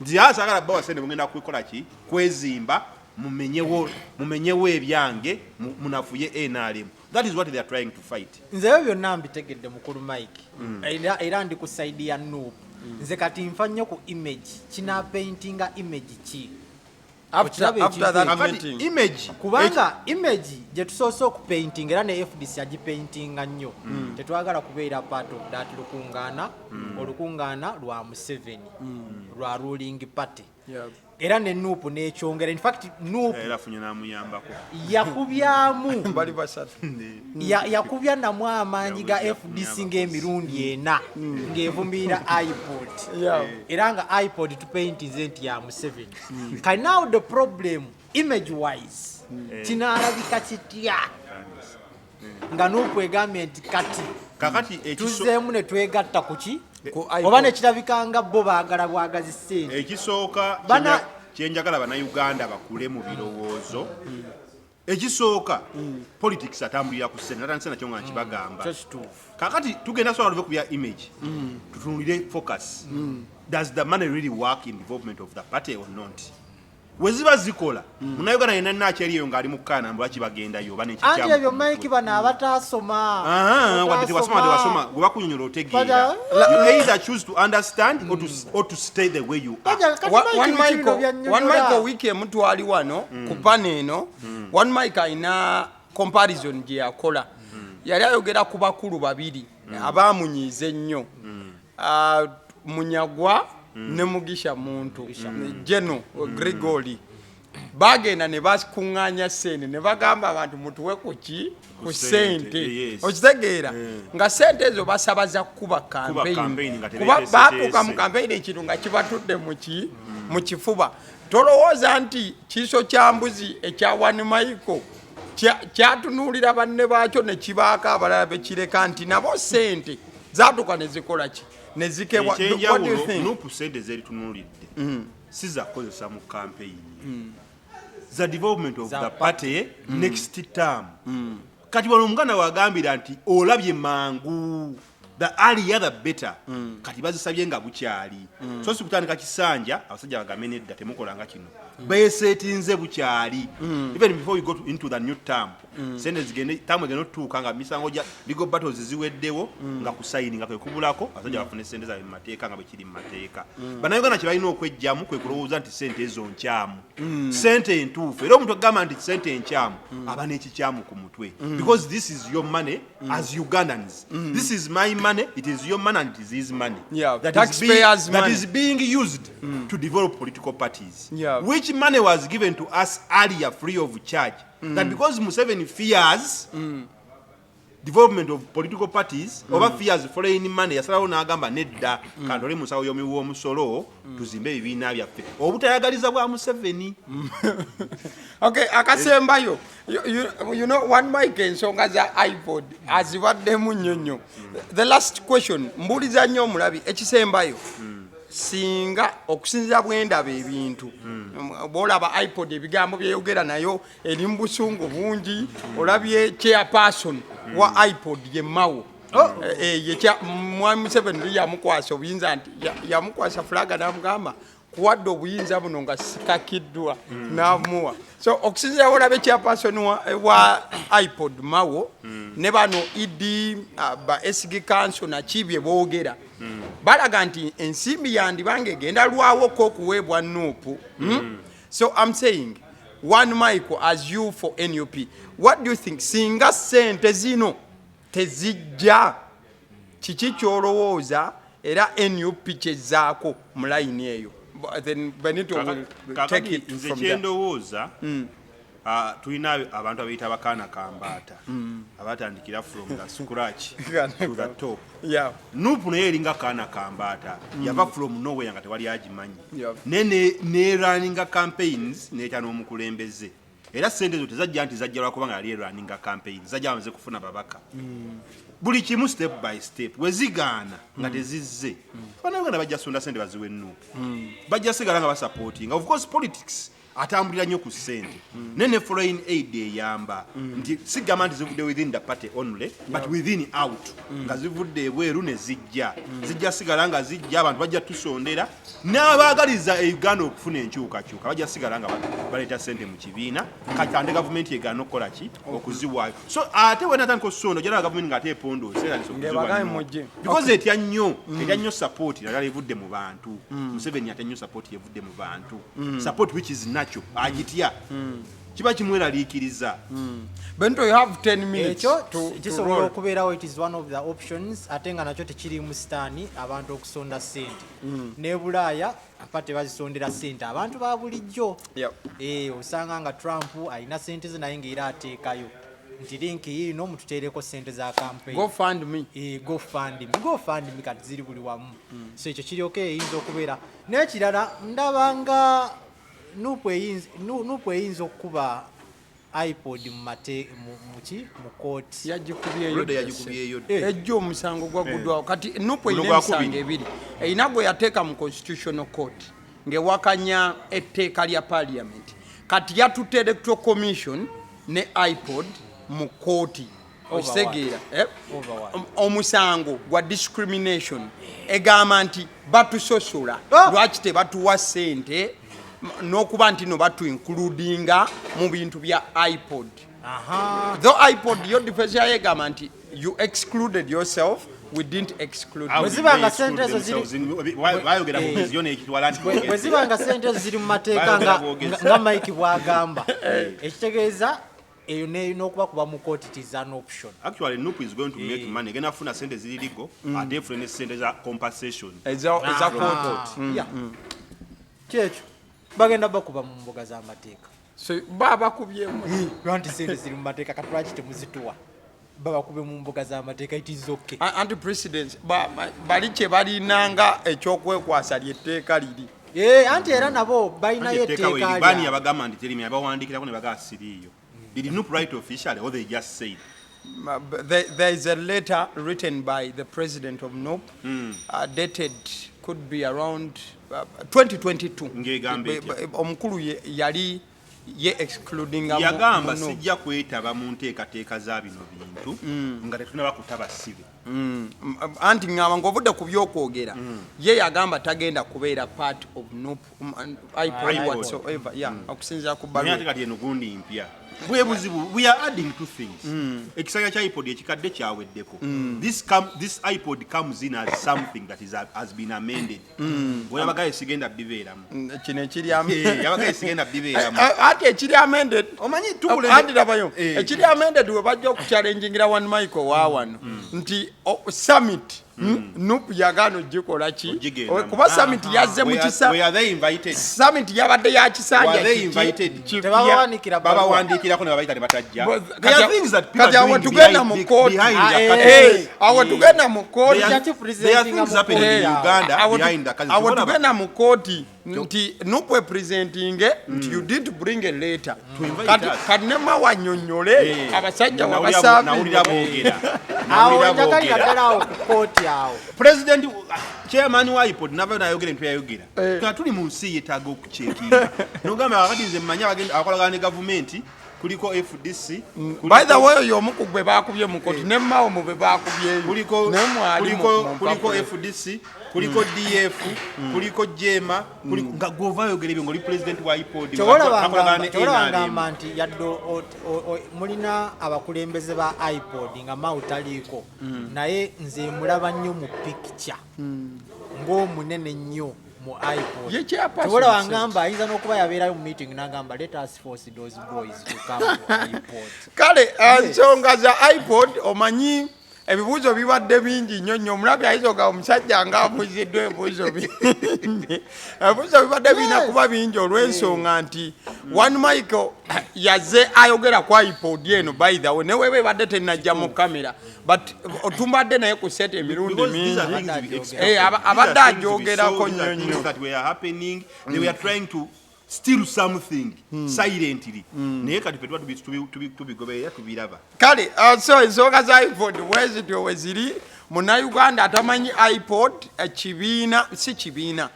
nti asagala bawa ssente mugenda kukola ki kwezimba mumenyewo ebyange munafuye NRM. That is what they are trying to fight.
Nze byonna mbitegedde mukulu Mike era ndi ku side ya Nup nze kati nfa nnyo ku image kina paintinga image ki
after that meeting
image
kubanga image je tusoose ku painting era ne FDC agipaintinga nnyo tetwagala kubeera part of that olukungana lwa Museveni lwa ruling party era ne Nupu n'ekyongera in fact Nupu
era funye namuyambako
yakubyamu
bali basatu
yakubya namwe amanyi ga FDC ng'emirundi ena ng'evumbira Ipod era nga Ipod to paint nti ya Museveni kali now the problem image wise kinaalabika kitya nga Nupu egambye nti
kakati
tuzeemu ne twegatta kuki oba nekirabikanga bo baagala bwagazi ssente
ekisooka kyenjagala bannayuganda bakule mu birowoozo ekisooka politics atambulira ku ssente natandise nakyo nga nkibagamba kakati tugenda sola luve ku bya image tutunulire focus does the money really work in development of the party or not weziba zikola munayuganda yena nakyeriyo ng'ali mu kana mbwa kibagendayo
anti ebyo Mike bana abatasoma
wadde tewasoma gwe bakunyonyola otegeera you either choose to understand or to stay the way you are
one Michael wiki emutwali wano ku pane eno one Mike ayina comparison gye yakola yali ayogera ku bakulu babiri abaamunyiiza ennyo Munyagwa ne Mugisha muntu Jeno Grigori bagenda ne basikuŋŋaanya ssente ne bagamba abantu mutuwe kuki ku ssente okitegeera nga ssente ezo basabaza kuba campaign kuba baatuuka mu campaign ekintu nga kibatudde mu kifuba tolowooza nti kiiso kya mbuzi ekya one Michael kyatunuulira banne baakyo ne kibaaka abalala bekireka nti nabo ssente zaatuuka ne zikola ki nezikewa what do you think
Nupu sente zeri tunulidde siza kozesa mu campaign the development of the party next term kati wano omuganda wagambira nti olabye mangu the earlier the better kati bazisabye nga bukyali so si kutandika kisanja abasajja bagamene edda temukolanga kino beesetinze bukyali even before you go into the new term sente zigende tamu geno tuuka nga misango ja legal battles ziweddewo nga kusayininga kwe kubulako abasajja bafune sente za mu mateeka nga bwe kiri mu mateeka bannayuganda kye balina okwejjamu kwe kulowooza nti sente ezo nkyamu sente entuufu era omuntu agamba nti sente enkyamu aba n'ekikyamu ku mutwe because this is your money as Ugandans this is my money, it is your money and it is his money that is being used to develop political parties which money was given to us earlier free of charge that because Museveni fears development of political parties oba fears foreign money yasalawo n'agamba nedda kantole musawo yomi w'omusolo tuzimbe ebibiina byaffe obutayagaliza bwa Museveni.
Okay, akasembayo you know one mic ensonga za Ipod azibaddemu nnyonnyo. The last question mbuliza nnyo omulabi ekisembayo singa okusinziira bwendaba ebintu bwolaba Ipod ebigambo byeyogera nayo eri mu busungu bungi olabye chairperson wa Ipod ye Mawo mwami Museveni yamukwasa obuyinza nti yamukwasa fulaga n'amugamba kuwadde obuyinza buno nga sikakiddwa n'amuwa so okusinziira bwolabe chairperson wa Ipod Mawo ne bano idi ba SG Council na kibye boogera balaga nti ensimbi yandibange egenda lwawo ko okuweebwa Nuupu so I'm saying one Michael as you for NUP what do you think singa sente zino tezijja kiki kyolowooza era NUP kyezaako mu line eyo then Benito will take it from there.
Ndowooza tulina abantu abayita abakaana kambaata abatandikira from the scratch to the top. Nuupu naye eringa kaana kambaata yava from nowhere nga tewali agimanyi ne running campaigns n'etya n'omukulembeze era sente zo tezajja nti zajja lwakubanga yali running campaigns zajja bamaze kufuna babaka buli kimu step by step wezigaana nga tezizze bannayuganda bajja sonda sente baziwe Nuupu bajja sigala nga basupporting of course politics atambulira nnyo ku ssente nene foreign aid eyamba nti sigamba nti zivudde within the party only but within out nga zivudde ebweru ne zijja sigala nga zijja abantu bajja tusondera n'abaagaliza Uganda okufuna enkyukakyuka bajja sigala nga baleeta ssente mu kibiina katande gavumenti egaana okukola ki okuziwaayo so ate wenatandika okusonda ojala gavumenti ng'ate epondoosa because etya nnyo support naddala evudde mu bantu Museveni ate nnyo support evudde mu bantu support which is agitya kiba kimweraliikiriza.
Bento you have 10 minutes
to roll. Okubeerawo it is one of the options ate nga nakyo tekiri mu sitaani abantu okusonda ssente ne Bulaaya apate bazisondera ssente abantu ba bulijjo osanga nga Trump alina ssente ze naye ng'era ateekayo nti linki yino mututeereko ssente za campaign go fund me kati ziri buli wamu so ekyo kiryoka eyinza okubeera n'ekirala ndabanga Nuupu eyinza okuba Ipod mu kooti
yagikubyeyo ejjo omusango gwaguddwawo kati Nuupu eyina emisango ebiri eyina gwe yateeka mu constitutional court ng'ewakanya etteeka lya parliament kati yatutte electoral commission ne Ipod mu kooti okitegeera omusango gwa discrimination egamba nti batusosola lwaki tebatuwa ssente n'okuba nti no batu includinga mu bintu bya Ipod. Though Ipod your defense yegamba nti you excluded yourself, we didn't exclude you.
Wezibanga sente zo ziri
bayogera mu vision ekitwala nti
wezibanga sente zo ziri mu mateeka nga Mike bwagamba ekitegeeza eyo n'okuba kuba mu court it is an option.
Actually Nuupu is going to make money again afuna sente ziri legal ate efune sente za compensation
eza court
kyekyo bagenda bakuba mu mbuga z'amateeka
so baba kubyemu
lwanti sente ziri mu mateeka katwaki temuzituwa baba kube mu mbuga z'amateeka it is okay
anti president bali kye balinanga ekyokwekwasa lyetteeka liri
anti era nabo balinayo etteeka
bani yabagamba nti terimi abawandikirako ne bagaa siriiyo did Nuupu write officially or they just said
there is a letter written by the president of Nuupu dated could be around 2022 omukulu yali ye excluding
yagamba sijja kwetaba mu nteekateeka za bino bintu nga tetunaba kutaba sibe
anti ngaba ng'ovudde ku byokwogera ye yagamba tagenda kubeera part of iPod whatsoever okusinziira ku
naye ate kati eno gundi mpya bwe buzibu we are adding two things ekisanya kya iPod ekikadde kyaweddeko this iPod comes in as something that has been amended bweyabagaye sigenda bibeeramu
kino ekiri
yabagaye sigenda bibeeramu
ate ekiri amended
omanyi
andirabayo ekiri amended we bajja okuchallengingira one Michael wawano nti summit nupu yagano jikola ki kuba summit yazze mu kisa summit yabadde ya kisanja
baba wandikirako ne babayita ne batajja
kati awo tugenda mu kooti awo tugenda mu kooti awo tugenda mu kooti nti nupu presenting nti you did bring a letter kati ne mawanyonyole abasajja wabasaafi
nawulira boogera
awo njagalira ddala awo ku kooti awo
president chairman wa iPod nava nayogera ntwe yayogera nga tuli mu nsi yetaaga okucekinga nogamba akati nze mmanya abakolagana ne gavumenti kuliko FDC
by the way yomu kugwe bakubye mu kooti ne mawo mu be bakubye
kuliko FDC kuliko DF kuliko Jema nga gova yogera ebyo ngoli president wa iPod
akolagana nti yaddo mulina abakulembeze ba iPod nga mautaliko naye nze mulaba nnyo mu picture ng'omunene nnyo mu iPod tobola wangamba ayinza n'okuba yabeerayo mu meeting n'agamba let us force those boys to come to iPod
kale ensonga za iPod omanyi ebibuuzo bibadde bingi nnyo nnyo omulabi ayizoga omusajja ng'abuuziddwa ebibuuzo ebibuuzo bibadde birina kuba bingi olw'ensonga nti one Michael yazze ayogera ku iPod eno by the way neweeba ebadde tennajja mu kamera but otumbadde naye ku sete emirundi mingi abadde ajogerako nnyo nnyo
still something silently naye kati petwa tubigoberera tubiraba
kale so ensonga za iPod wezityo weziri munnayuganda atamanyi iPod ekibiina si kibiina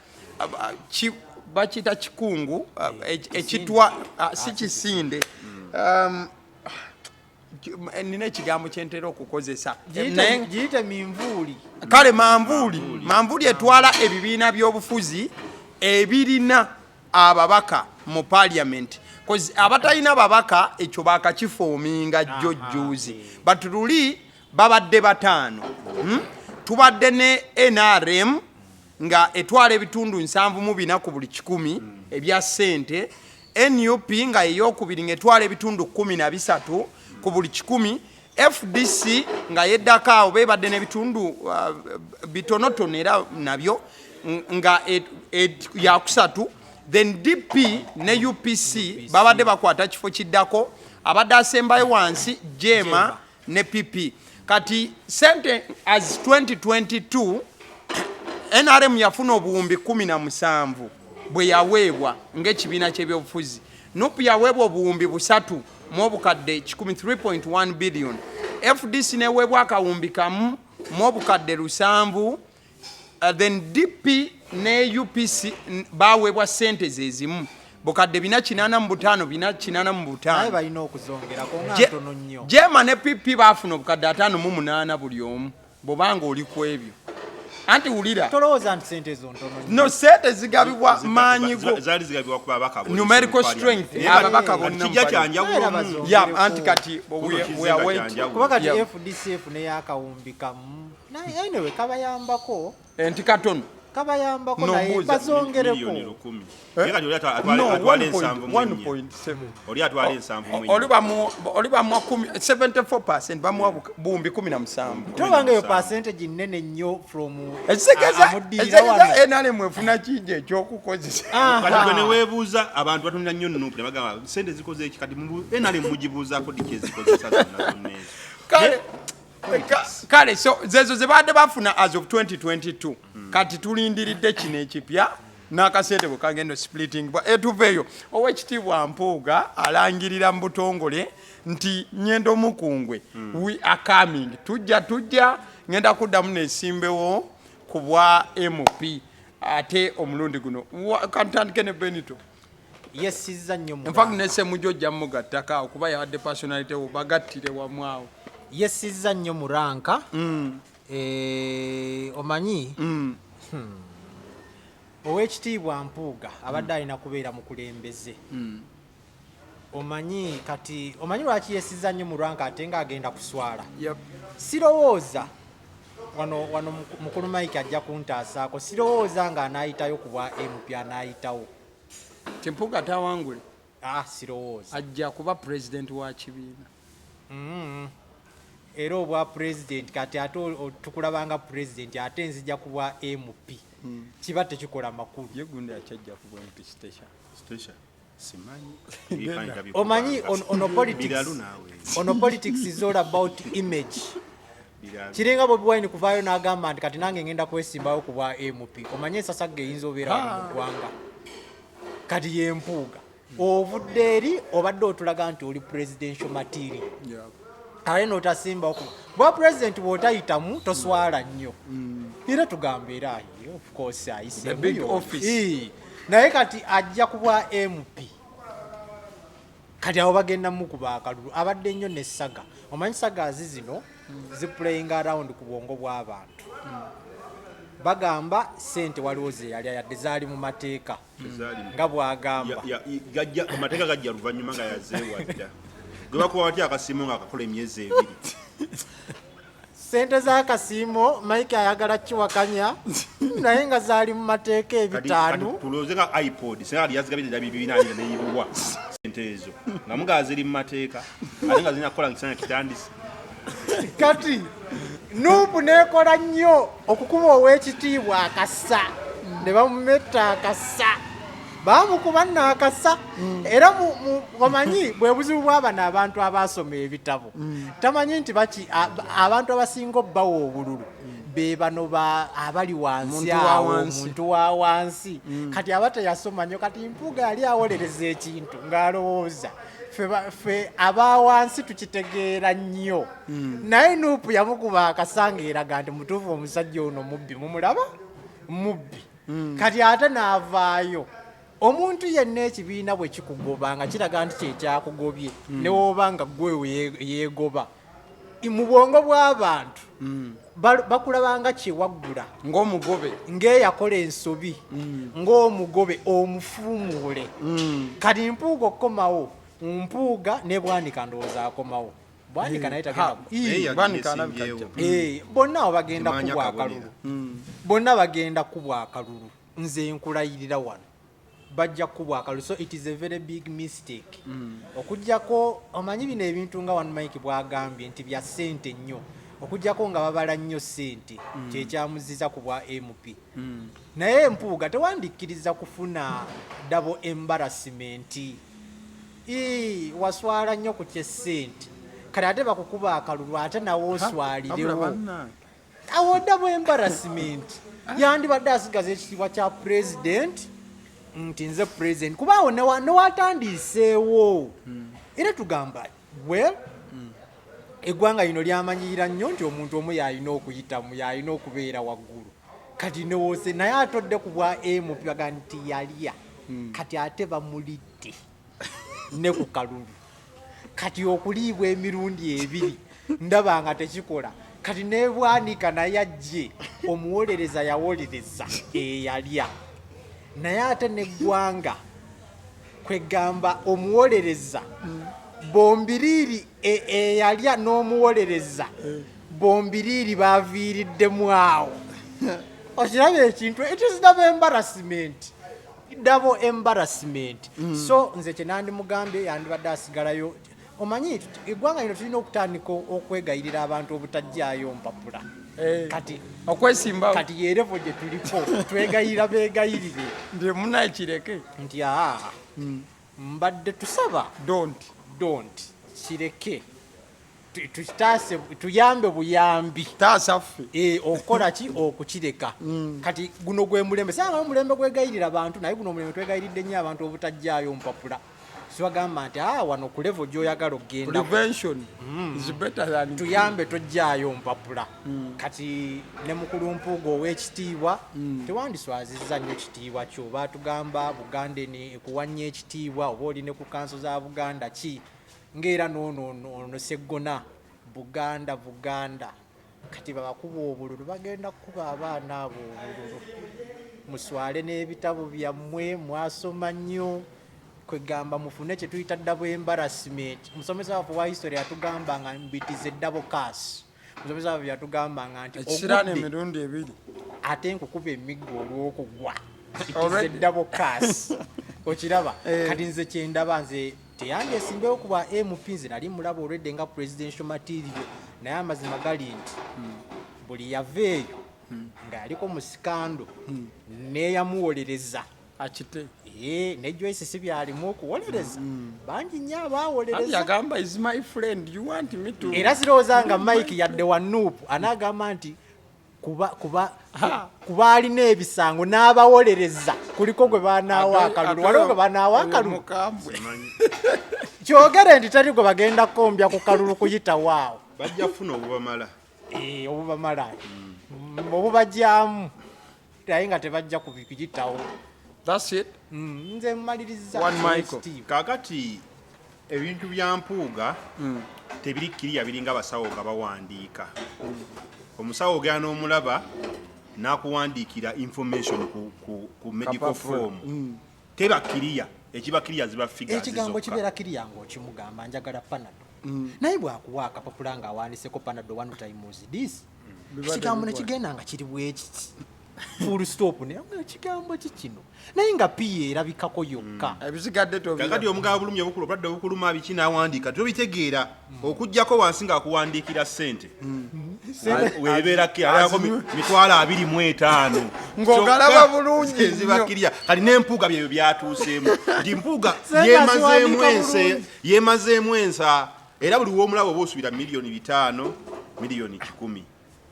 bakita kikungu ekitwa si kisinde nina ekigambo kyentera okukozesa
giyite minvuuli
kale manvuuli etwala ebibiina by'obufuzi ebirina ababaka mu parliament cause abatalina babaka ekyo bakakifoominga jjojjuuzi but luli babadde bataano tubadde ne NRM nga etwala ebitundu 74 ku buli 100 ebya ssente NUP nga eyokubiri ng'etwala ebitundu 13 ku buli 100 FDC nga yeddako awo beebadde n'ebitundu bitonotono era nabyo nga yakusatu then DP ne UPC babadde bakwata kifo kiddako abadde asembayo wansi Jema ne PP kati sente as 2022 NRM yafuna obuwumbi 17 bwe yaweebwa ng'ekibiina ky'ebyobufuzi NUP yaweebwa obuwumbi 3 mu obukadde 3.1 billion FDC neweebwa akawumbi kamu mu obukadde 7 then DP ne UPC baweebwa sente zezimu bukadde 485
naye balina okuzongerako nga ntono nnyo
Jema ne PP baafuna obukadde 58 buli omu bw'obanga oli ku ebyo anti wulira
tolowooza nti sente ezo ntono
no sente zigabibwa maanyigo
zaali zigabibwa ku babaka
numerical strength ababaka bonna
kijja kyanjawulo
ya anti kati
kuba kati FDCF neyakawumbi kamu anyway kabayambako
enti katono
kabayambako naye bazongereko
oli bamuwa 74% bamuwa buwumbi 17
tobanga eyo percentage nnene nnyo from
esekeza NRM efuna kingi ekyokukozesa
kati gwe neweebuuza abantu batunira nnyo NUP ne bagamba sente zikoze eki kati NRM mugibuuzaako diki ezikozesa zonna zonna ezo
kale so zezo zebadde bafuna as of 2022 kati tulindiridde kino ekipya n'akasente bwe kagenda splitting etuveeyo owekitiibwa Mpuuga alangirira mu butongole nti Nyendo Mukungwe we are coming tujja ngenda kuddamu nesimbewo ku bwa MP ate omulundi guno kantandike ne Benito
yesiza nnyo
in fact ne Semujju ojja mugattaka okuba yawadde personality wo bagattire wamu awo
yesiza nnyo muranka omanyi owekitiibwa Mpuuga abadde alina kubeera mukulembeze omanyi kati omanyi lwaki yesiza nnyo mu lwanka ate nga agenda kuswala sirowooza wano mukulu Mike ajja kuntaasaako sirowooza nga anaayitayo ku bwa Empya anaayitawo
Mpuuga tawangule
sirowooza
ajja kuba pulezidenti wa kibiina
era obwa pulezidenti kati ate tukulabanga pulezidenti ate nzija ku bwa MP kiba tekikola makulu
yegundi akyajja ku bwa MP station
omanyi ono politics is all about image kiringa Bobi Wine kuvaayo n'agamba nti kati nange ngenda kwesimbayo ku bwa MP omanyi ensasagge eyinza obeera mu ggwanga kati ye Mpuuga ovudde eri obadde otulaga nti oli presidential material ale n'otasimbawo bwa president bw'otayitamu toswala nnyo era tugamba era of course ayisemuyo naye kati ajja ku bwa MP kati awo bagenda mukuba akalulu abadde nnyo n'essaga omanyi saga zino ziplaying around ku bwongo bw'abantu bagamba sente waliwo ze yali yadde zaali mu mateeka nga bw'agamba
amateeka gajja luvannyuma nga yazeewadda gwe bakuba watya akasiimo nga akakola emyezi ebiri
sente z'akasiimo Mike ayagala kiwakanya naye nga zaali mu mateeka 5
tulooze nga Ipod senga lyazigabidde bibinaanira neyibubwa sente ezo nga mugaa ziri mu mateeka ate nga zirina kukola kisanya kitandise
kati nuupu neekola nnyo okukuba ow'ekitiibwa akasa ne bamumetta akasa bamukuba n'akasa era omanyi bwe buzibu bw'abano abantu abaasoma ebitabo tamanyi nti abantu abasinga obbawa obululu be bano abali wansi awo omuntu wa wansi kati abateyasoma nnyo kati Mpuuga yali awolereza ekintu ng'alowooza ffe abawansi tukitegeera nnyo naye nuupu yamukuba akasanga eraga nti mutuufu omusajja ono mubbi mumulaba mubbi kati ate n'avaayo omuntu yenna ekibiina bwe kikugoba nga kiraga nti kyekyakugobye newoba nga gwe yeegoba mu bwongo bw'abantu bakulabanga kyewaggula
ng'omugobe
ng'eyakola ensobi ng'omugobe omufuumuule kati Mpuuga okkomawo Mpuuga ne Bwanika ndowooza akomawo Bwanika naye tagenda bonna abo bagenda kubwa akalulu bonna bagenda kubwa akalulu nze nkulayirira wano bajja kubwa akalulu so it is a very big mistake okujjako omanyi bino ebintu nga wano Mike bwagambye nti bya ssente nnyo okujjako nga babala nnyo ssente kyekyamuziza ku bwa MP naye Mpuuga tewandikkiriza kufuna double embarrassment waswala nnyo ku kyessente kati ate bakukuba akalulu ate nawe oswalirewo awo double embarrassment yandibadde asigaza ekitiibwa kya president nti nze president kuba awo newatandiiseewo era tugamba eggwanga lino lyamanyirira nnyo nti omuntu omu yalina okuyitamu yalina okubeera waggulu kati newoose naye atodde ku bwa MP baga nti yalya kati ate bamulidde ne ku kalulu kati okuliibwa emirundi 2 ndaba nga tekikola kati ne Bwanika naye ajje omuwolereza yawolereza eyalya naye ate neggwanga kwegamba omuwolereza bombiriri eyalya n'omuwolereza bombiriri baviiriddemu awo okiraba ekintu it is double embarrassment so nze kyenandimugambye yandibadde asigalayo omanyi eggwanga lino tulina okutandika okwegayirira abantu obutajjaayo mpapula kati
okwesimbawo
kati yerevo gye tuliko twegayirira beegayirire
ndi munakireke
nti mbadde tusaba don't kireke tutase tuyambe buyambi
taasaffe
okola ki okukireka kati guno gwe mulembe sanga mulembe gwegayirira abantu naye guno mulembe twegayiridde nnyo abantu obutajjaayo mpapula sibagamba nti wano ku level gy'oyagala okgenda tuyambe tojjaayo mpapula kati ne mukulu Mpuuga ow'ekitiibwa tewandiswazizza nnyo kitiibwa kyo baatugamba Buganda ekuwanya ekitiibwa oba oli ne ku kanso za Buganda ki ng'era noono Sseggona Buganda kati babakuba obululu bagenda kukuba abaana abo obululu muswale n'ebitabo byammwe mwasoma nnyo kwegamba mufune kye tuyita double embarrassment omusomesa waffe wa history yatugamba nga mbitize double curse omusomesa waffe yatugamba nga nti
ekirane emirundi ebiri
ate nkukuba emiggo olw'okugwa itize double curse okiraba kati nze kyendaba nze teyandeesimbewo kuba MP nze nali mulaba olwedde nga presidential material naye amazima gali nti buli yaveeyo ng'aliko mu sikando neeyamuwolereza
akite
ne Joyce si byalimu okuwolereza bangi nnyo abaawolereza
yagamba is my friend you want me to
era sirowooza nga Mike yadde wa Nuupu anaagamba nti kuba alina ebisango n'abawolereza kuliko gwe banaawa akalulu waliwo gwe banaawa akalulu kyogere nti tali gwe bagenda kombya ku kalulu kuyita waawo
bajja kufuna obubamala
obubamala obubajyamu naye nga tebajja kuyitawo.
That's it.
Nze mmaliriza
kakati ebintu bya Mpuuga tebirikkiriya biringa abasawo nga bawandiika. Omusawo ogenda n'omulaba n'akuwandiikira information ku medical form tebakkiriya ekibakkiriya ziba figures zokka.
Ekigambo kibeera kiriya ng'okimugamba njagala panado naye bw'akuwa akapapula ng'awandiiseko panado one time was this ekigambo nekigenda nga kiri bwekiti full stop ne ekigambo kikino naye nga piye erabikako yokka
ebisigadde
kakati omugabo bulumye bukulu badde bukuluma biki n'awandiika tobitegeera okuggyako wansi ng'akuwandiikira ssente weebeera kirako 25,000
ng'ogalaba bulungi
ezibakkiriya kati n'Empuuga byebyo byatuuseemu nti Mpuuga yeemazeemu ensa era buli w'omulaba oba osubira $5,000 $10,000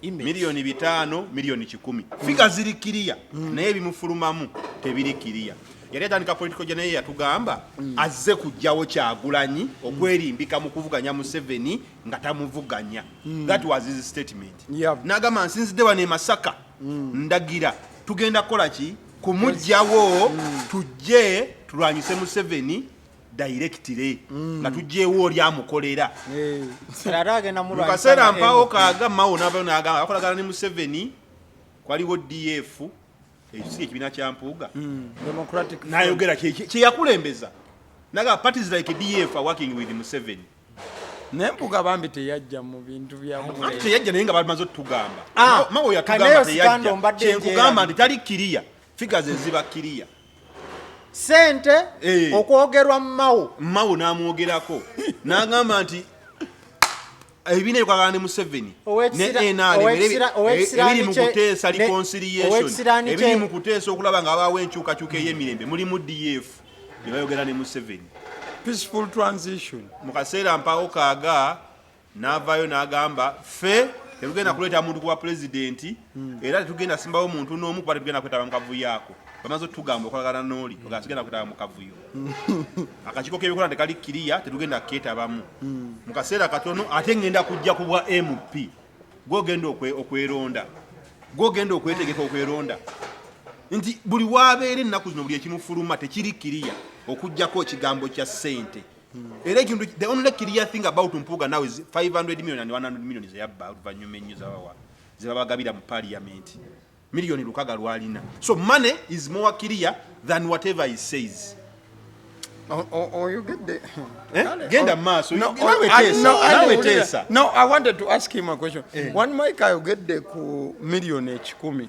$5,000 $10,000 figa ziri kiriya naye bimufulumamu tebiri kiriya. Yali atandika political journey yatugamba azze kujjawo Kyagulanyi okwerimbika mu kuvuganya Museveni nga tamuvuganya. That was his statement. N'agamba nsinzidde wano e Masaka ndagira tugenda kola ki kumujjawo tujje tulwanyise Museveni directly nga tujjeewo oli amukolera mu kaseera mpaawo kaaga mawo n'agamba akolagana ne Museveni kwaliwo DF ekisika ekibiina kya Mpuuga n'ayogera kye yakulembeza naga parties like DF are working with Museveni.
n'Empuuga bambi teyajja mu bintu byamu
teyajja naye nga bamaze otugamba mawo yatugamba teyajja kyenkugamba nti tali kiriya figures eziba kiriya
sente okwogerwa
mawo n'amwogerako n'agamba nti ebibiina ebikwagala ne Museveni ne NRM ebiri mu kuteesa reconciliation ebiri mu kuteesa okulaba nga abaawo enkyukakyuka ey'emirembe mulimu DF ne bayogera ne Museveni
peaceful transition.
Mu kaseera mpaawo kaaga n'avaayo n'agamba ffe tetugenda kuleeta muntu kuba pulezidenti era tetugenda simbawo muntu n'omu kuba tetugenda kwetaba mu kavuyo ako bamaze otugamba okolagana n'oli oga tugenda kwetaba mu kavuyo akakiiko k'ebikola tekali kiriya tetugenda kkeetabamu mu kaseera katono ate ngenda kujja ku bwa MP gw'ogenda okweronda gw'ogenda okwetegeka okweronda nti buli waabeera ennaku zino buli ekimufuluma tekiri kiriya okujjako ekigambo kya ssente. Era ekintu the only clear thing about Mpuuga now is 500 million and 100 million zeyabba oluvannyuma ennyo zebabagabira mu parliament million lukaga lwalina. So money is more clear than whatever he says.
Oh, you get the
genda maaso
no, I wanted to ask him a question. One Mike I get the million ekikumi.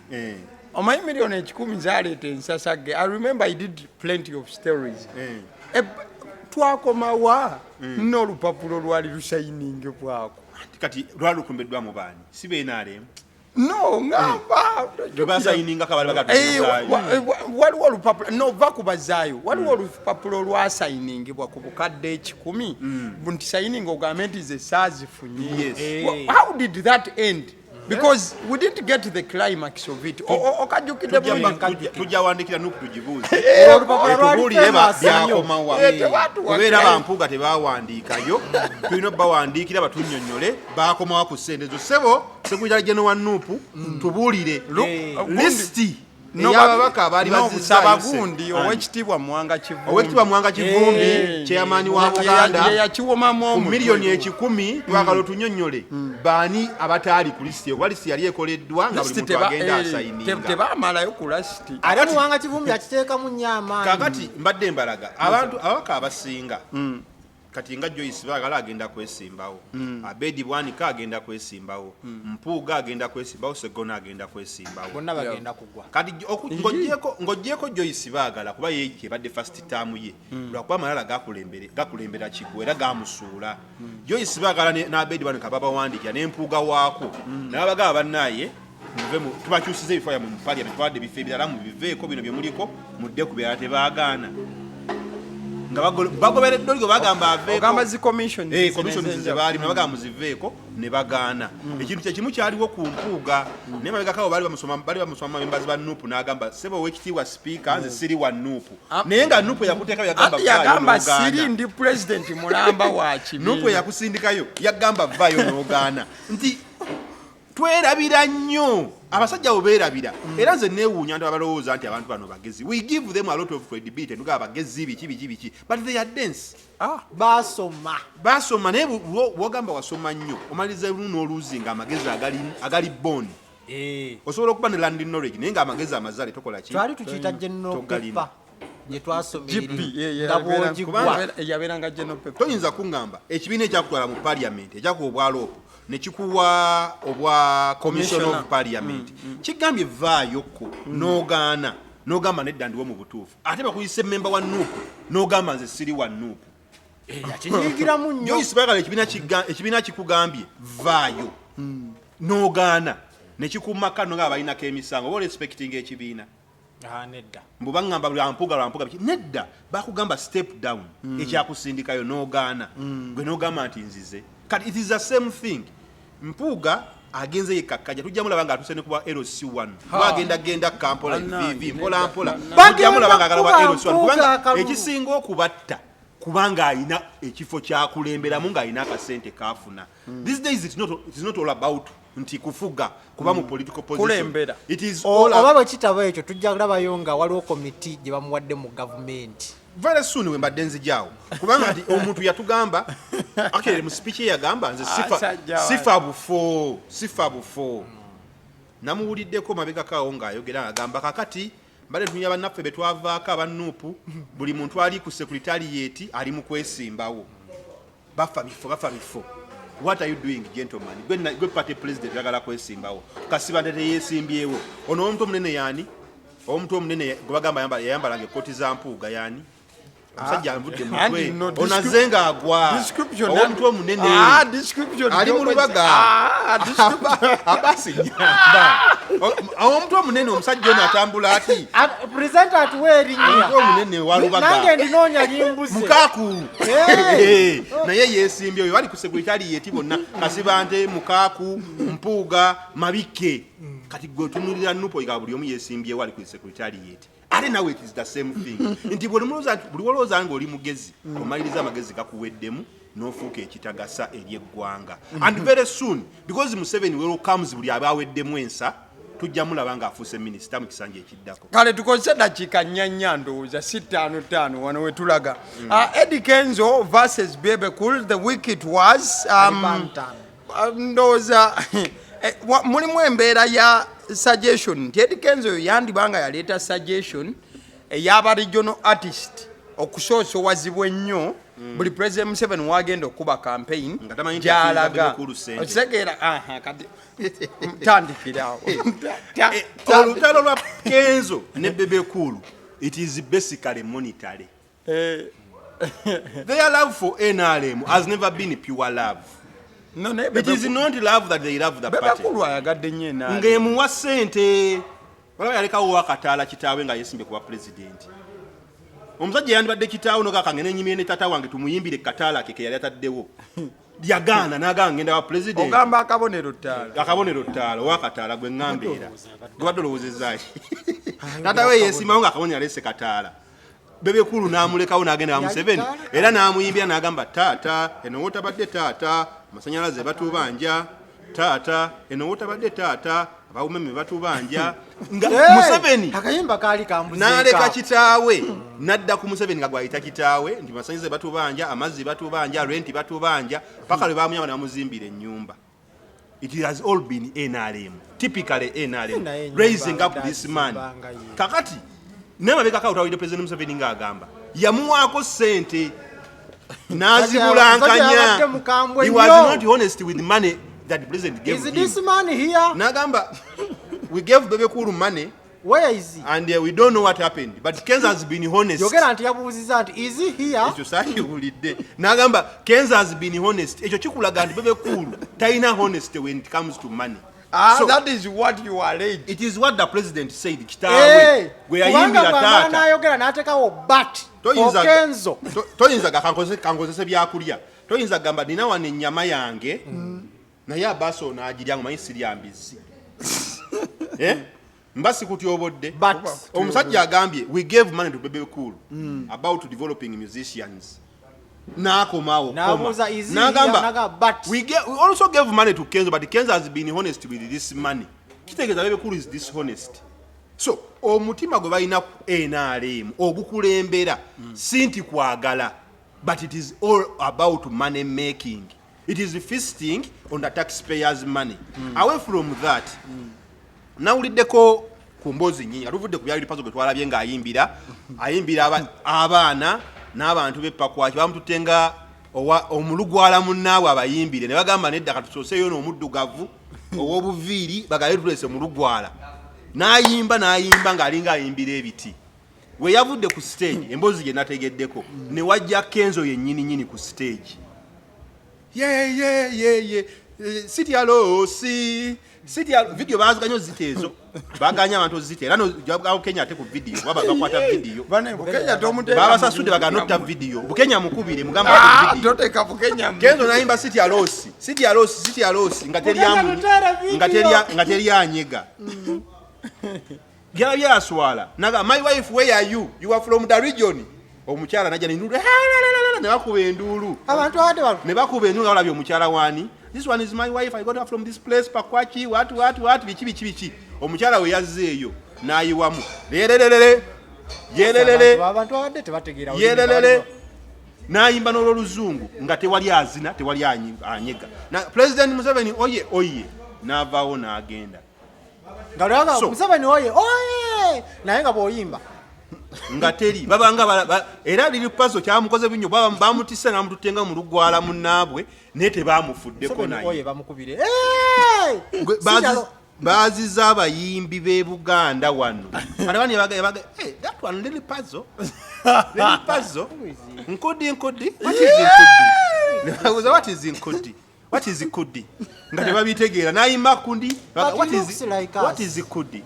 My million ekikumi zaleeta ensasage. I remember he did plenty of stories. Twakomawa n'olupapulo lwali lusayininge bwako
kati lwalukumbeddwa mu baani si beenaale
no ngamba
basayininga kabali bagatuzayo
waliwo olupapulo no bakubazaayo waliwo olupapulo lwasayiningibwa ku bukadde 10 nti sayininga ogambe nti ze saazifunye. How did that end? Because we didn't get to the climax of it. Okajukide
tujja wandikira n'okutugibuuza tubuulire byakomawa kubeera Bampuuga tebawandiikayo tulina bawandiikira batunnyonnyole bakomawa ku ssente zo ssebo Secretary General wa Nuupu tubuulire listi ey'ababaka abaali bazzizaayo
gundi owekitiibwa Mwanga Kivumbi
owekitiibwa Mwanga Kivumbi chairman wa Buganda
yakiwomamu
ku miliyoni 10 twagala otunyonnyole baani abataali ku lisiti kuba lisiti yali ekoleddwa nga buli muntu agenda asayininga
tebamalayo ku lasiti
ate Mwanga Kivumbi akiteekamu nnyo amaanyi
kakati mbadde mbalaga abantu ababaka abasinga kati nga Joyce Bagala agenda kwesimbawo Abedi Bwanika agenda kwesimbawo Mpuuga agenda kwesimbawo Segona agenda kwesimbawo
bonna bagenda kugwa
kati ng'ogyeko Joyce Bagala kuba ye badde first term ye lwakuba amalala gakulembera Kigwa era gamusuula Joyce Bagala n'Abedi Bwanika babawandiikira n'Empuuga waako n'abagaba bannaye tubakyusiza ebifo yammwe mu parliament twadde ebifo ebirala mu biveeko bino bye muliko mudde ku byala tebaagaana nga bagoberedde oligo bagamba aveeko
commission
zebaali bagamba muziveeko ne bagaana ekintu kyekimu kyaliwo ku Mpuuga naye mabegakabo baali bamusoma members ba Nuupu n'agamba sebo wekitiibwa speaker nze siri wa Nuupu naye nga Nuupu yakuteekayo
yagamba siri ndi president mulamba wa kibi
Nuupu yakusindikayo yagamba vaayo n'ogaana nti twerabira nnyo abasajja bo beerabira era nze neewuunya nti abalowooza nti abantu bano bagezi we give them a lot of credibility ntugaa bagezi biki but they are dense basoma naye wogamba wasoma nnyo omaliriza lumu n'oluuzi nga amagezi agali bond osobola okuba ne landing knowledge naye nga amagezi amazale tokola ki
twali tukiyita general paper gye
yabeeranga general paper
toyinza kuŋŋamba ekibiina ekyakutwala mu parliament ekyakuwa obwaloopo nekikuwa obwa commission of parliament kigambye vaayoko n'ogamba nedda ndiwo mu butuufu ate bakuyise member wa Nuupu n'ogamba nze siri wa Nuupu
kinyiigiramu nnyo
Joyce Bagala ekibiina kikugambye vaayo n'ogaana nekikummaka no nga balinako emisango oba respecting ekibiina
nedda
mbubaŋŋamba lwampuga nedda bakugamba step down ekyakusindikayo n'ogaana gwe n'ogamba nti nzize kati it is the same thing Mpuuga agenze yekakkaja tujja mulaba nga atuse ne kuba LC1 bagenda Kampala VV mpola tujja mulaba nga agalawa LC1 kubanga ekisinga okubatta kubanga ayina ekifo kyakulemberamu ng'ayina akasente kaafuna these days it is not all about nti kufuga kuba mu political position it is all
oba bwe kitabo ekyo tujja kulabayo nga waliwo komiti gye bamuwadde mu gavumenti
very soon we mbadde nzijaawo kubanga nti omuntu yatugamba akere mu speech yagamba nze sifa bufo namuwuliddeko mabegakawo ng'ayogera agamba kakati mbadde tunya bannaffe be twavaako aba Nuupu buli muntu ali ku secretariat ali mu kwesimbawo bafa bifo what are you doing gentleman gwe party president yagala kwesimbawo kasiba ndete yeesimbyewo ono omuntu omunene yani omuntu omunene gwe bagamba yayambalanga ekkooti za Mpuuga yani omusajja anvudde mutwe onazenga agwa omuntu omunene ali mu lubaga abasinyamba omuntu omunene omusajja ono atambula ati
presenter atuwa erinnya
omuntu omunene wa lubaga
nange ndinoonya limbuze
Mukaaku naye yeesimbye oyo bali ku secretariat bonna Kasibante Mukaaku Mpuuga Mabike kati gwe tunulira Nuupu oyiga buli omu yeesimbyewo ali ku secretariat ate nawe it is the same thing nti buli wolooza nga oli mugezi omaliriza amagezi gakuweddemu n'ofuuka ekitagasa ery'eggwanga and very soon because Museveni welcomes buli abaweddemu ensa tujja mulaba nga afuuse minisita mu kisanja ekiddako
kale tukozesa dakiika 4 ndowooza 6:55 wano we tulaga Eddie Kenzo versus Bebe Cool the week it was ndowooza mulimu embeera ya suggestion nti Eddie Kenzo yandibanga yaleeta suggestion ey'aba regional artist okusoosowazibwa ennyo buli president Museveni wagenda okuba campaign gyalaga okisekeera kati tandikirawo
olutalo lwa Kenzo ne Bebe Cool it is basically monetary their love for NRM has never been pure love.
No,
it is not love that they love the party. Ngemuwa sente wala yalekawo wakataala kitaawe nga yesimbe kuba president. Omusajja yandibadde kitaawe nokakangene nyimye ne tata wange tumuyimbire kataala keke yali ataddewo. Yagaana n'agamba ngenda wa president.
Ogamba akabonero
ttaala wakataala gwe ngambeera. Gwe badolowozezaayo. Tata we yesimbawo nga akabonero alese kataala. Bebe Cool n'amulekawo n'agenda wa Museveni era n'amuyimbira n'agamba taata eno wotabadde taata amasanyalaze batubanja taata eno wotabadde taata abawumeme batubanja nga Museveni
akayimba kali kambuzeeka
n'aleka kitaawe n'adda ku Museveni nga gwayita kitaawe nti masanyize batubanja amazzi batubanja renti batubanja paka lwe bamuyamba namuzimbira ennyumba. It has all been NRM, typically NRM raising up this man. Kakati nemabeka ka utawide President Museveni ng'agamba yamuwaako sente n'azibulankanya. He was not honest with the money that the president gave him.
Is this man here?
Nagamba we gave Bebe Kuru money.
Where is he?
And we don't know what happened. But Kenza has been honest.
Yogera anti yabuuziza nti is he here?
Ekyo sakiwulidde. Nagamba Kenza has been honest. Ekyo kikulaga nti Bebe Kuru talina honesty when it comes to money.
So that is what you are late.
It is what the president said. Kitaawe gwe yayimbira taata.
N'ayogera n'ateekawo but Kenzo.
Toyinza kankozese byakulya. Toyinza gamba nina wano ennyama yange naye abaso n'agirya ngomanyi sirya mbizi. Mbasi kutyobodde. Omusajja agambye we gave money to Bebe Kuru about developing musicians. N'akomawo n'agamba we also gave money to Kenzo, but Kenzo has been honest with this money. Kitegeeza Bebe Kuru is dishonest. So omutima gwe balina NRM ogukulembera sinti kwagala, but it is all about money making. It is feasting on the taxpayers' money. Away from that, nawuliddeko ku mboozi nnyingi atuvudde ku byali pazo gwe twalabye ng'ayimbira abaana n'abantu b'eppakwaki bamututenga omulugwala munnaabwe abayimbire ne bagamba nedda katusoseeyo n'omuddugavu ow'obuviiri bagaye tulese mulugwala n'ayimba ng'alinga ayimbira ebiti. We yavudde ku stage emboozi gye nategeddeko ne wajja Kenzo yennyini ku stage. Video bazganyo zitezo baganya abantu zite era no Kenya ate ku video bakwata video
Bukenya tomuteka
baba sasude baganota video Bukenya mukubire mugamba
video toteka Bukenya
Kenzo naimba city alosi ngateri anyega Gya byaswala naga my wife where are you are from the region omukyala najja ne bakuba endulu
abantu ade
ne bakuba endulu alabye omukyala wani. This one is my wife. I got her from this place. Pakwachi, what, bichi. Omukyala we yazzeeyo n'ayiwamu. Yelelele. N'ayimba n'oluluzungu nga tewali azina, tewali anyega. Na President Museveni oye n'avaawo n'agenda.
Ngalaga Museveni oye naye nga bw'oyimba.
Nga teri babanga era liri pazo kyamukoze binyo bamutisa namututenga mu lugwala munnaabwe ne tebamufuddeko naye
oye bamukubire
baziza abayimbi b'e Buganda wano alabani baga that one liri pazo nkodi what is nkodi nga tebabitegeera nayimba kundi what is kudi.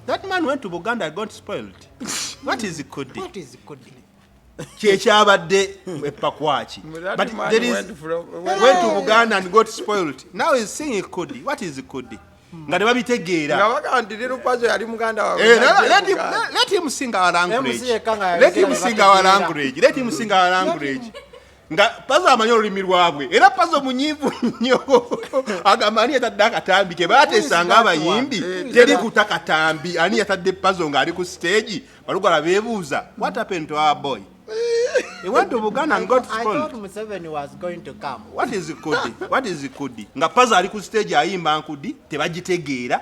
That man went to Buganda and got spoiled. What is Kudi? Kyabadde epakwachi. But there is went to Buganda and got spoiled. Now he's singing Kudi. What is Kudi? Nga tebabitegeera.
Ngabaga ndiri rupazo yali muganda wa.
Let him sing our language. Nga pazo amanyo olulimi lwabwe era pazo munyivu nnyo agamba ani yatadde akatambi ke baatesanga abayimbi teri kutakatambi ani yatadde pazo ng'ali ku stage balugala beebuuza what happened to our boy. He went to Buganda and got spoiled.
I thought Museveni was going to come.
What is Kudi? Nga pazo ali ku stage ayimba nkudi tebagitegeera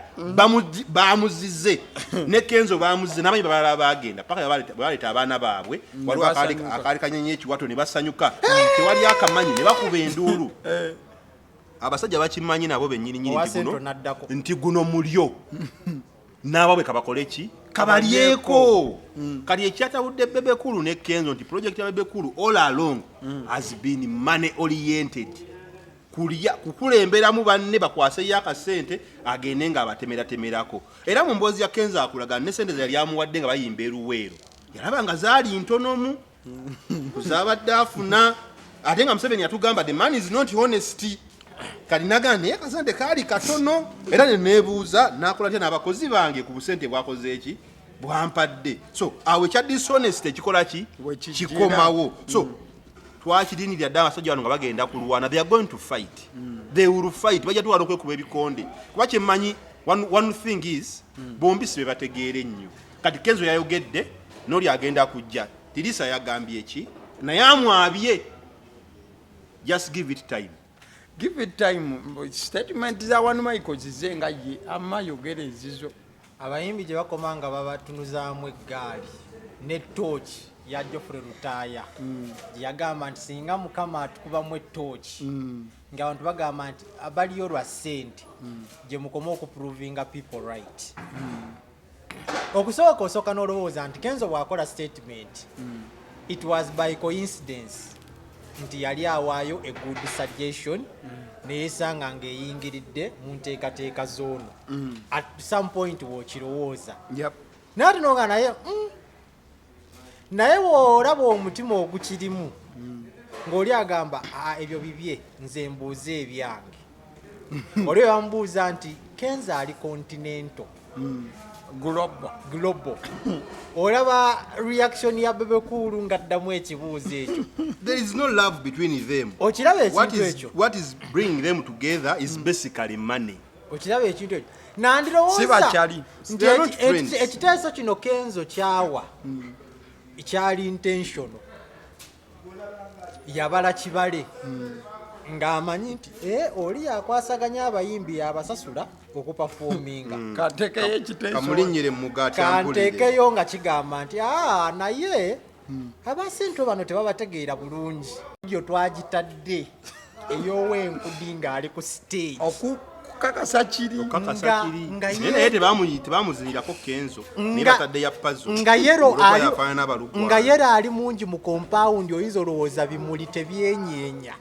baamuzize ne Kenzo baamuzize n'abanyi balala baagenda paka baleeta abaana baabwe waliwo akaali kanyenye ekiwato ne basanyuka tewali akamanyi ne bakuba enduulu. Abasajja bakimanyi nabo bennyini nti guno mulyo n'ababwe kabakole ki kabalyeko. Kali ekyatawudde Bebe Kuru ne Kenzo nti project ya Bebe Kuru all along has been money oriented. Kukulemberamu banne bakwaseyo akasente agende nga abatemeratemerako. Era mu mboozi ya Kenzo akulaga ne sente zali amuwadde nga bayimba eruweero yalaba nga zaali ntonomu kuzabadde afuna ate nga Museveni yatugamba the man is not honest. Kalinaga naye akasente kaali katono era ne neebuuza n'akola tya n'abakozi bange ku busente bwakoze eki bwampadde. So awe kya dishonest ekikola ki kikomawo. So twakirinirira dda abasajja bano nga bagenda kulwana, they are going to fight. They will fight. Bajja tuwala okwekuba ebikonde. Kuba kyemmanyi one thing is bombi sibe bategeera ennyo. Kati Kenzo yayogedde n'oli agenda kujja. Tirisa yagambye eki naye amwabye. Just give it time.
Give it time. Statement za wanu Michael zizenga ye amayogere ezizo.
Abayimbi gye bakoma nga babatunuzaamu eggaali ne tooki ya Geoffrey Lutaaya yagamba nti singa Mukama atukubamu ettooki ng'abantu bagamba nti abaliyo lwa ssente gye mukoma okuprovinga people right. Okusooka osooka n'olowooza nti Kenzo bw'akola statement it was by coincidence nti yali awaayo a good suggestion neesanga ng'eyingiridde mu nteekateeka z'ono at some point w'okirowooza naye tinonga naye bw'olaba omutima ogukirimu ng'oli agamba ebyo bibye nze mbuuza ebyange oli bamubuuza nti Kenzo ali continental global olaba reaction ya Bebe Cool nga addamu ekibuuzo ekyo.
There is no love between them.
Okiraba ekintu ekyo.
What is bringing them together is basically money.
Okiraba ekintu ekyo. Nandirowooza nti ekiteeso kino Kenzo kyawa kyali intentional. Yabala kibale ng'amanyi nti oli yakwasaganya abayimbi abasasula okuperforminga
kantekeyo ekiteeso
kamulinnyire mu mugaati
kantekeyo nga kigamba nti naye abasente bano tebabategeera bulungi gyo twagitadde ey'owenkudi ng'ali ku stage
okukakasa kiri
naye tebamuzinirako Kenzo naye batadde ya puzzle
nga yero ali mungi mu compound oyinza olowooza bimuli tebyenyeenya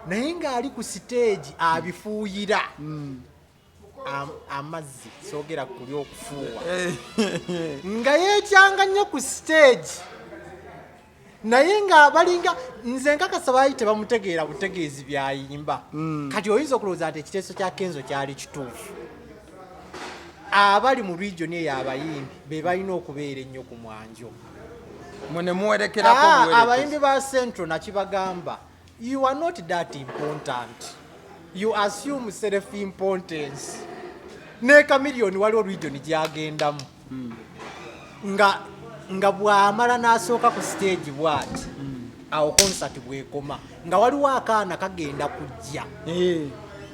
naye ng'ali ku stage abifuuyira amazzi soogera kuli okufuuwa nga yeekyanga nnyo ku stage naye nga balinga nze nkakasa baali tebamutegeera butegeezi byayimba kati oyinza okulowooza nti ekiteeso kya Kenzo kyali kituufu. Abali mu region eyo abayimbi be balina okubeera ennyo ku mwanjo abayimbi ba Central nakibagamba you are not that important. You assume self-importance. Ne Chameleone waliwo region gyagendamu. Nga bw'amala n'asooka ku stage bw'ati. Awo concert bw'ekoma. Nga waliwo akaana kagenda kujja.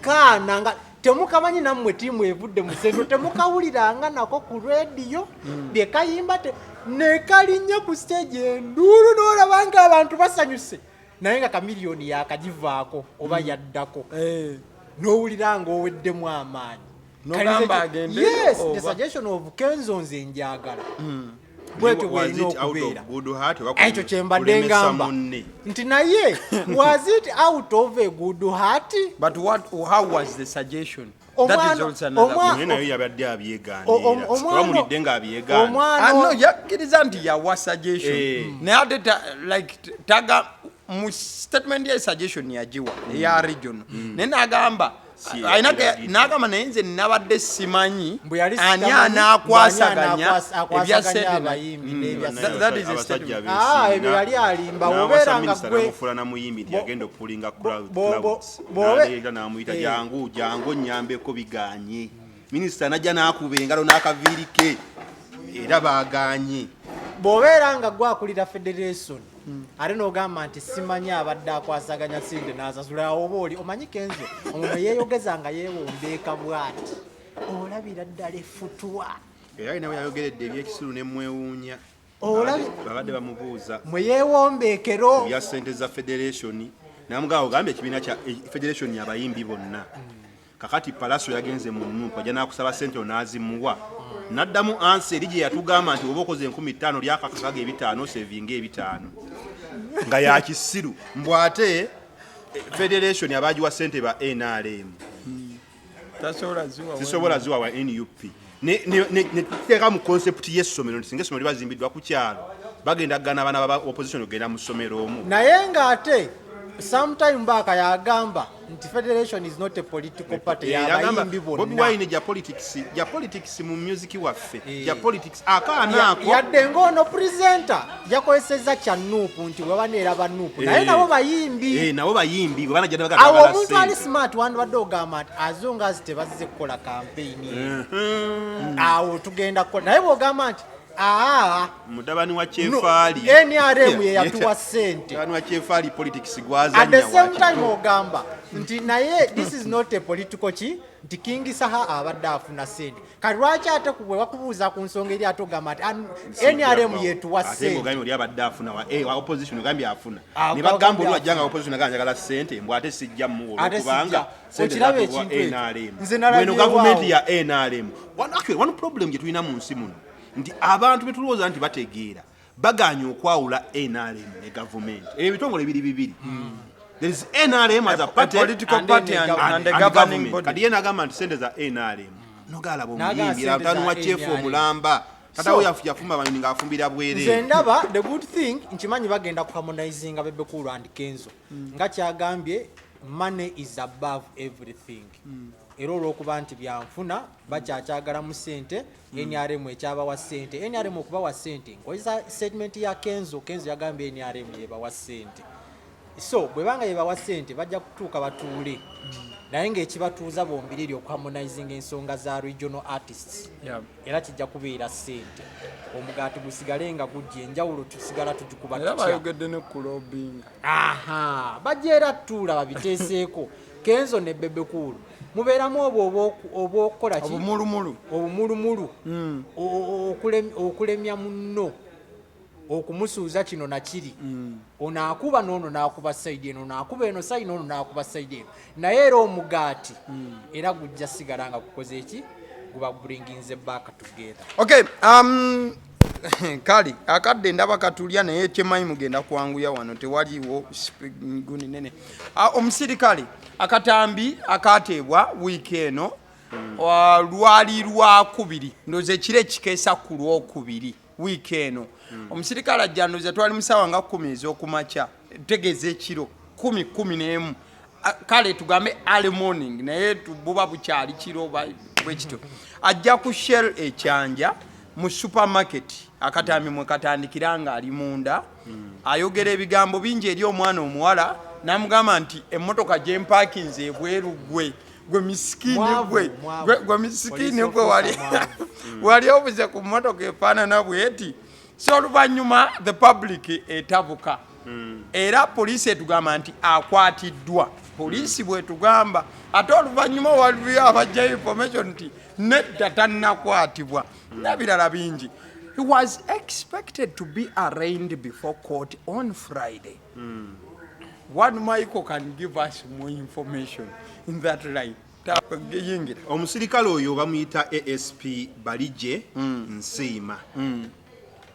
Kaana nga temukamanyi nammwe tiimu evudde mu Central temukawuliranga nako ku radio bye kayimba ne kalinnya ku stage enduulu n'olaba ng'abantu basanyuse. Naye nga Chameleone yakagivaako oba yaddako n'owulira ng'oweddemu amaanyi. Yes, the suggestion of Kenzo nze njagala bwetyo bwalina okubeera ekyo kyembadde ngamba nti naye was it out of a good heart?
But how was the suggestion? That is also another
nayo yabadde abyegaanira nga abyegaana
no yakkiriza nti yawa suggestion naye ate like taga mu statement ya suggestion yagiwa eya region naye n'agamba n'agamba naye nze nabadde simanyi ani anaakwasaganya ebya
ebyo yali alimba obeera nga
gwe namuyimbi nti agenda okupulinga crowds n'amuyita jangu nnyambeko biganye minisita najja n'akuba engalo n'akaviiri ke era baaganye
bw'obeera nga gwakulira federation ate n'ogamba nti simanyi abadde akwasaganya sente n'asasula oba oli omanyi Kenzo omuntu yeeyogeza nga yeewombeeka bw'ati olabira ddala effutwa
era alina bwe yayogeredde ebyekisulu ne mwewuunya babadde bamubuuza
mwe yeewombeekero
ebya ssente za federation namugamba ogambye ekibiina kya federation yabayimbi bonna kakati Palaso yagenze mu Nuupu ajja n'akusaba ssente n'azimuwa naddamu ansi eri gye yatugamba nti oba okoze 15,000 lyakakakaga 5 sevinga 5 nga yakisiru mbwate federation abagiwa ssente ba NRM zisobola ziwa wa NUP netuteeka mu concept y'essomero singa essomero libazimbiddwa ku kyalo bagenda kugana abaana ba opposition okugenda mu ssomero omu
naye ng'ate sometime baaka yagamba nti federation is not a political party yabayimbi bonna
Bobi Wine ja politics mu music waffe ja politics akaanaako
yadde ng'ono presenter yakozesezza kya nuupu nti bwe baneera ba nuupu naye nabo bayimbi
nabo bayimbi bwe banajja ne
awo omuntu ali smart wandibadde ogamba nti as long as tebazze kukola campaign awo tugenda kukola naye bw'ogamba nti
mutabani wa Kyefali
NRM ye yatuwa sente
mutabani wa Kyefali politics gwazanya
at the same time ogamba nti naye this is not a political nti King Saha abadde afuna sente kati lwaki ate bwe bakubuuza ku nsonga eri ate ogamba nti NRM yetuwa sente
ate oli abadde afuna wa opposition ogambye afuna ne bagamba oli wajjanga opposition aganjagala sente mbw ate sijja mu olwokubanga
okiraba ekintu
NRM gavumenti ya NRM one problem gye tulina mu nsi muno nti abantu betulowooza nti bategeera baganya okwawula NRM ne government ebitongole bibiri there is NRM as a party,
political party and the governing body.
Kadi yena agamba nti sente za NRM nogalaba omuyimbi atanu wa chiefu omulamba katawo yafumba abantu nga afumbira bwere
nze ndaba the good thing nkimanyi bagenda ku harmonizinga Bebe Cool and Kenzo nga kyagambye money is above everything era olw'okuba nti byanfuna bakyakyagala mu ssente NRM ekyabawa ssente NRM okubawa ssente nkozesa statement ya Kenzo yagambye NRM yebawa ssente so bwe banga yebawa ssente bajja kutuuka batuule naye ng'ekibatuuza bombiriri okuharmonizing ensonga za regional artists era kijja kubeera ssente omugaati gusigale nga gujja enjawulo tusigala tugikuba
tutya bayogedde ne kulobinga
bajja era tuula babiteeseeko Kenzo ne Bebe Cool mubeeramu oba okukola ki obumulumulu okulemya munno okumusuuza kino nakiri onaakuba n'ono n'akuba sayidi eno onaakuba eno sayidi n'ono n'akuba sayidi eno naye era omugaati era gujja sigala nga gukoze eki guba bringinze back together.
Okay, kali akadde ndaba katulya naye kyemayi mugenda kwanguya wano tewaliwo guni nene omusirikale akatambi akateebwa wiiki eno lwali lwakubiri ndoze ekiro ekikeesa ku lwokubiri wiiki eno omusirikale ajja ndoze twali musawa nga 10 ez'okumakya tegeeza ekiro 10 kale tugambe early morning naye buba bukyali kiro bwekityo ajja ku Shell ekyanja mu supermarket akatambi mwe katandikira nga ali munda ayogera ebigambo bingi eri omwana omuwala namugamba nti emmotoka gye mpakinze ebweru gwe misikini gwe misikini gwe wali obuze ku mmotoka efaanana bweti so oluvannyuma the public etabuka era poliisi etugamba nti akwatiddwa poliisi bwetugamba ate oluvannyuma waliyo abajjayo information nti nedda tannakwatibwa n'ebirala bingi. He was expected to be arraigned before court on Friday. One Michael can give us more information in that line.
Omusirikale oyo bamuyita ASP Balije Nsiima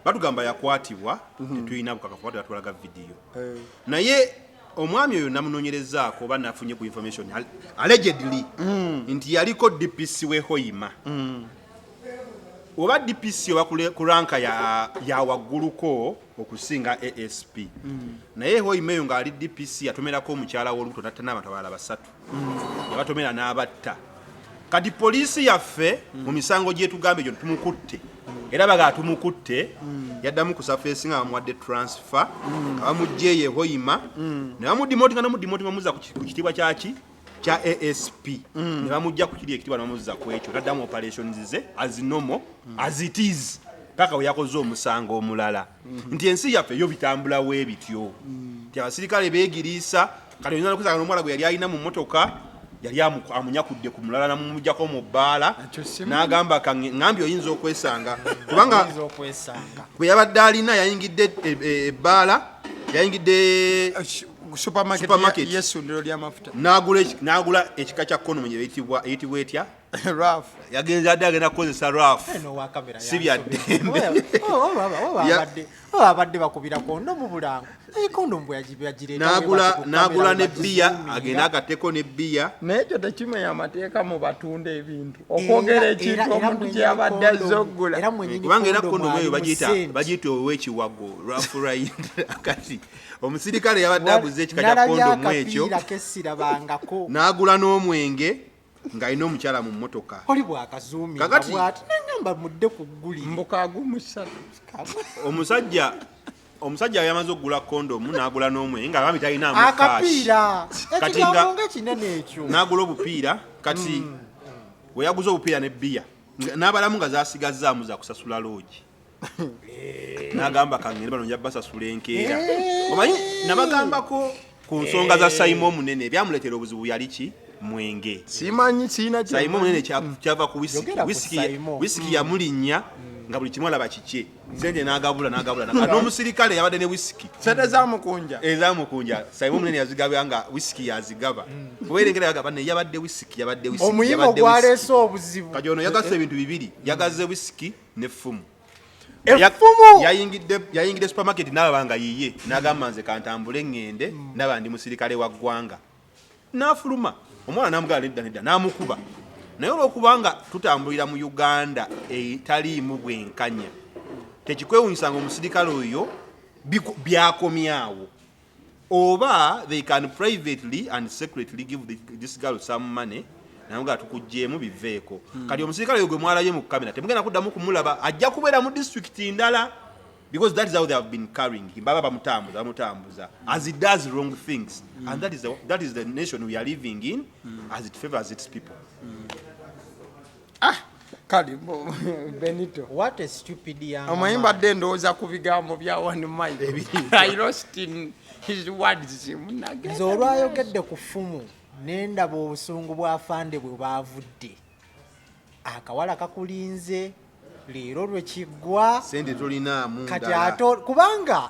batugamba yakwatibwa tetulina bukakafu atulaga video naye omwami oyo namunoonyerezaako oba nafunye ku information allegedly nti yaliko DPC we Hoima oba DPC oba ku ranka ya wagguluko okusinga ASP naye Hoima eyo nga ali DPC yatomerako omukyala w'olubuto natta n'abatabala basatu yabatomera n'abatta kati poliisi yaffe mu misango gyetugambe egyo tumukutte era baga tumukutte yaddamu ku surface nga bamuwadde transfer nga bamugye ye Hoima ne bamudimoti nga namudimoti bamuzza ku kitibwa kyaki kya ASP ne bamujja ku kiri ekitibwa bamuzza ku ekyo taddamu operations ze as normal as it is paka we yakoze omusango omulala nti ensi yaffe yo bitambula we bityo nti abasirikale beegiriisa kati oyinza nokusanga n'omwala gwe yali alina mu mmotoka yali amunyakudde ku mulala namumujjako mu bbaala n'agamba ngambye oyinza okwesanga kubanga bwe yabadde alina yayingidde ebbaala yayingidde
supermarket y'essundiro ly'amafuta
n'agula ekika kya konomu eyitibwa etya
Raf.
yagenza adde agenda kukozesa rafu
eno wa kamera
si bya ddembe
abadde bakubira kondo mu bulango kondomu bwe yagireeta
n'agula ne bbiya agenda agatteko ne bbiya
n'ekyo tekimenya amateeka mu batunda ebintu okwogera ekintu omuntu kyeyabadde azze oggula
kubanga era kondomu eyo bagiyita ow'ekiwago rafu ride kati omusirikale yabadde aguze ekika kya kondomu ekyo n'agula n'omwenge ng'alina omukyala mu mmotoka
oli bwakazuumira bw'ati nengamba mudde ku gguli
mbukagumusatu
omusajja yamaze okugula kondomu n'agula n'omwenge nga bambi talina
akapiira ekigambo nga kinene ekyo
n'agula obupiira kati we yaguze obupiira ne bbiya n'abalamu nga zasigazzaamu za kusasula loogi n'agamba kangende bano nja basasula enkeera omanyi nabagambako ku nsonga za sayimu omunene ebyamuleetera obuzibu yali ki mwenge
simanyi siina
sayimu omunene kyava ku wisiki yamulinnya nga buli kimu alaba kikye sente n'agabula n'omusirikale yabadde ne wisiki
sente
ezamukunja sayimu omunene yazigaba nga wisiki yazigaba kuberengera yagaba ne yabadde wisiki
omuyimba gwaleese obuzibu
kati ono yagasse ebintu bibiri yagazze wisiki n'effumu yayingidde supermarket n'alaba nga yiye n'agamba nze kantambule ŋŋende ndaba ndi musirikale wa ggwanga n'afuluma omwana n'amugala nedda n'amukuba naye olw'okubanga tutambulira mu Uganda etaliimu bwenkanya tekikwewunyisanga omusirikale oyo byakomyawo oba they can privately and secretly give this girl some money namuga tukujjeemu biveeko kati omusirikale oyo gwe mwalabye mu kamera temugenda kuddamu kumulaba ajja kubeera mu district ndala because that is how they have been carrying him baba bamutambuza as he does wrong things and that is the nation we are living in as it favors its people
kali Benito
what a stupid young
omuyimba dde ndowooza ku bigambo bya one mile I lost in his words
nze olwayogedde ku ffumu nendaba obusungu bw'afande bwe baavudde akawala kakulinze leero lwe kiggwa
sente tolinaamu
kati kubanga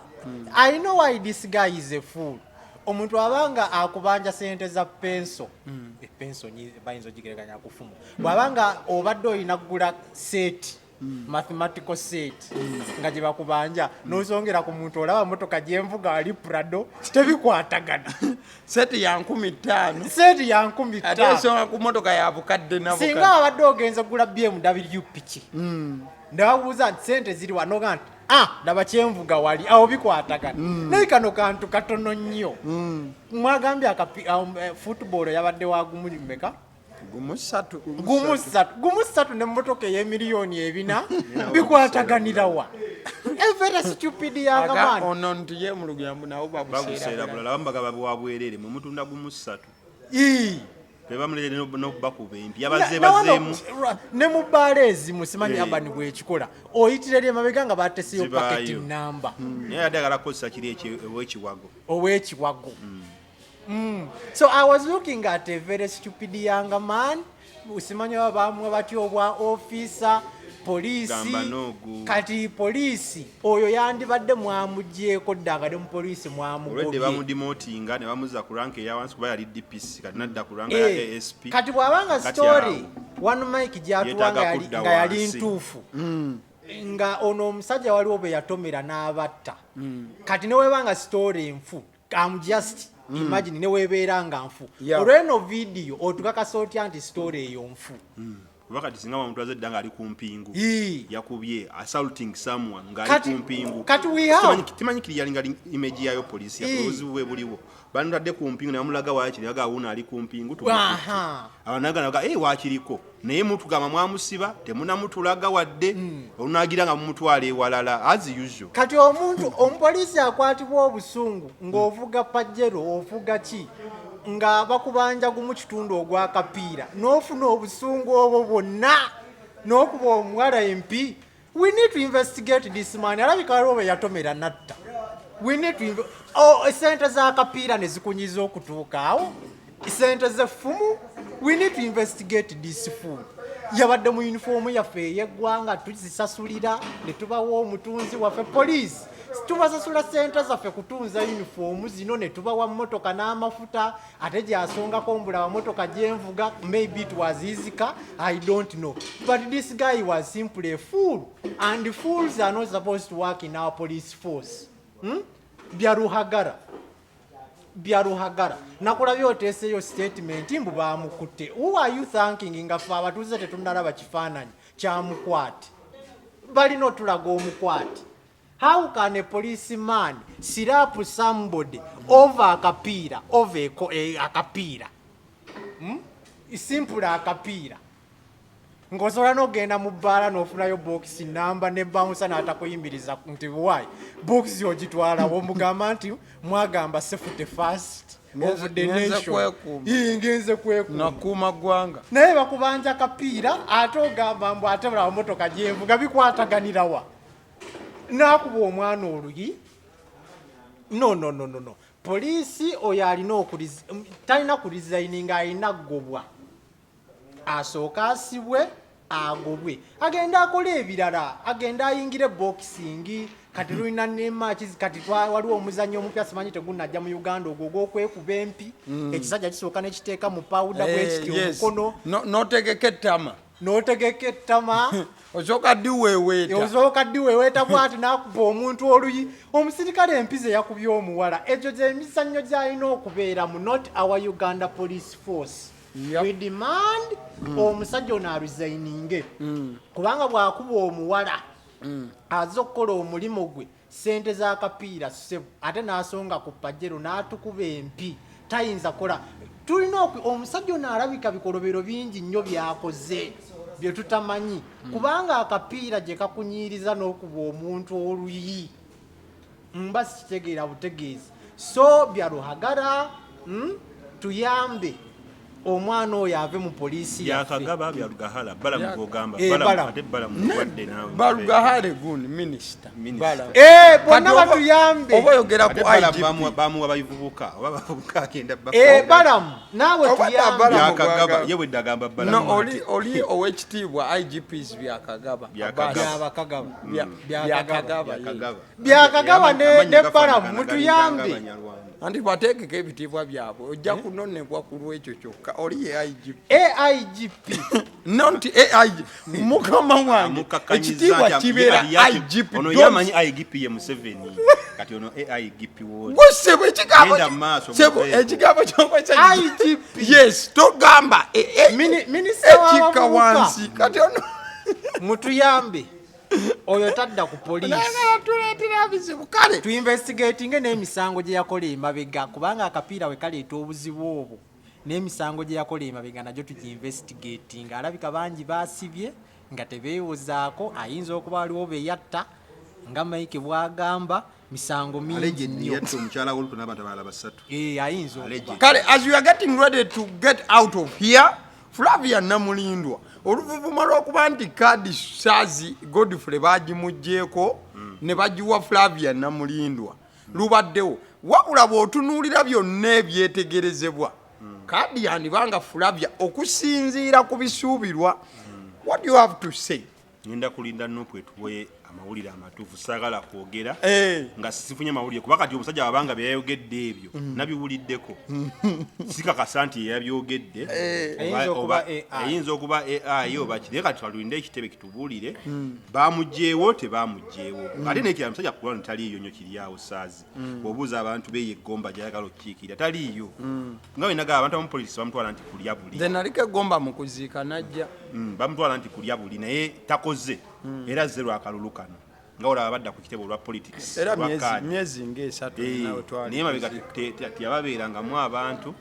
I know why this guy is a fool omuntu abanga akubanja sente za penso penso bayinza ogigereganya kufumu bwabanga obadde olina kugula set mathematical set nga gye bakubanja n'osongera ku muntu olaba motoka gyenvuga ali Prado tebikwatagana
seti ya 15
ate
osonga ku motoka ya bukadde nabukadde
singa abadde ogenza kugula BMW piki ndababuuza nti sente ziri wano ganti ndaba kyenvuga wali awo bikwatagana naye kano kantu katono nnyo mwagambye football yabadde wagumumeka gumusatu nemmotoka ey'emiliyoni 4 bikwataganira wa very stupid yangamani
ono nti ye mu lugambo nawo
babuseera bulala bambagaba bwabwerere mu mutunda gumusatu bebamulere n'obakuba empi yabazeemu
ne mu bbaala ezimu simanyi abani bwekikola oyitirere emabega nga bateseyo paketi namba
naye yadde agala kukozesa kiri
ow'ekiwago so I was looking at a very stupid young man simanyi bamwe batyo obwa officer poliisi kati poliisi oyo yandibadde mwamugyeko ddanga ne mu poliisi
olwedde bamudimotinga ne bamuza ku rank eyawansi kuba yali DPC kati nadda ku rank ya ASP
kati bwabanga story one mike gyatuwa nga yali ntuufu nga ono omusajja waliwo bwe yatomera n'abatta kati newebanga story enfu I'm just imagine newebeera nga nfu olweno video otukakasa otya nti story eyo nfu
wakati singa omuntu azedda nga ali ku mpingu yakubye assaulting someone nga ali ku mpingu
kati
timanyikiri yalinga image yayo polisi yabuzibu bwe buliwo bandadde ku mpingu namulaga wakiri yaga awuna ali ku mpingu abanaga wakiriko naye mutugamba mwamusiba temunamutulaga wadde olunagira nga mumutwala ewalala as usual
kati omuntu omupoliisi akwatibwa obusungu ng'ovuga pajero ovuga ki nga bakubanja gumu kitundu ogwa kapiira n'ofuna obusungu obwo bwonna n'okuba omuwala MP we need to investigate this man alabika waliwo bwe yatomera natta we need to sente za kapiira ne zikunyiza okutuuka awo sente z'effumu we need to investigate this fool yabadde mu uniform yaffe ey'eggwanga tuzisasulira ne tubawo omutunzi waffe poliisi tubasasula sente zaffe kutunza uniform zino ne tubawa mmotoka n'amafuta ate gyasongako mbulaba mmotoka gyenvuga maybe it was easy car I don't know but this guy was simply a fool and fools are not supposed to work in our police force byaruhagara nakulabye oteeseyo statement mbu bamukutte who are you thanking nga ffe abatuuze tetunalaba kifaananyi kyamukwate balina otulaga omukwate. How can a policeman slap somebody over akapiira over akapiira simple akapiira ng'osobola n'ogenda mu bbaala n'ofunayo bookisi namba ne bouncer n'atakuyimiriza nti why bookisi ogitwala omugamba nti mwagamba safety first of the nation ngenze kwekuuma
nakuuma ggwanga
naye bakubanja akapiira ate ogamba mbu ate bulaba motoka gyenvuga bikwataganira wa nakuba omwana oluyi no poliisi oyo alina talina kulizayininga alina gobwa asooka asibwe agobwe agenda akola ebirala agenda ayingire boxing kati lulina nemakizi kati waliwo omuzannyo omupya simanyi tegunajja mu Uganda ogwo gw'okwekuba empi ekisajja kisooka nekiteeka mu pawuda bwekiti omukono n'otegeka ettama
osooka ddiweeweeta bwati n'akuba omuntu oluyi omusirikale empize yakubye omuwala egyo gy'emizannyo gy'alina okubeera mu not our Uganda police force. We demand omusajja ono aresigninge kubanga bw'akuba omuwala azze okukola omulimu gwe sente z'akapiira ssebo ate n'asonga ku pajero n'atukuba empi tayinza kola. Tulina omusajja ono alabika bikolobero bingi nnyo byakoze bye tutamanyi kubanga akapiira gye kakunyiiriza n'okuba omuntu oluyi mba sikitegeera butegeezi so byaluhagala tuyambe omwana oyo ave mu poliisi
yakagaba byalugahala balamugogamba ate
balugahale guni minister
bonna batuyambe
oba oyogera ku
bamuwa bayivubuka oba bavubuka agenda
balamu naawe tuyambe
yakagaba yewe dagamba balamu
oli owekitiibwa IGPs
byakagaba ne balamu mutuyambe
anti bateekeko ebitiibwa byabwe ojja kunonebwa ku lwekyo kyokka oli
AIGP
nonti AIG mukama wange ekitiibwa kibeera IGP
ono yamanyi IGP ye Museveni kati ono AIGP woli
gusebo ekigambo kyokwesa
IGP
yes togamba
minisita
ekika wansi kati ono
mutuyambe oyo tadda ku poliisi
tuleetera bizibu kale
tuinvestigatinge n'emisango gye yakola emabega kubanga akapiira we kaleeta obuzibu obwo n'emisango gye yakola emabega najyo tugiinvestigatinga alabika bangi baasibye nga tebeewozaako ayinza okuba waliwo beyatta nga Mike bwagamba misango mingi nnyo
omukyala woluku n'abantu abalala basatu
ayinza
kale as we are getting ready to get out of here Flavia Namulindwa oluvuvuma lw'okuba nti kadi Sazi Godfrey bagimugjeeko ne bagiwa Flavia Namulindwa lubaddewo wabula bw'otunuulira byonna ebyetegerezebwa kadi yandibanga Flavia okusinziira ku bisuubirwa. What do you have to say?
Ngenda kulinda nopwe tuwe amawulire amatuufu saagala kwogera nga sifunye mawulire kuba kati omusajja wabanga byayogedde ebyo nabiwuliddeko sikakasa nti yabyogedde ayinza okuba AI oba kiri kati twalinde ekitebe kitubuulire bamugjeewo tebamugjeewo ate nekira musajja kulwana taliiyo nnyo kiryawo Saazi bw'obuuza abantu beyeggomba gyayagala okukiikirira taliiyo nga wenagaba abantu abamupoliisi bamutwala nti kulya buli
nze naliko eggomba mu kuziika najja
bamutwala nti kulya buli naye takoze era zero akalulu kano nga olaba badda ku kitebo olwa politics
era myezi ng'esatu
naye mabega teyababeerangamu abantu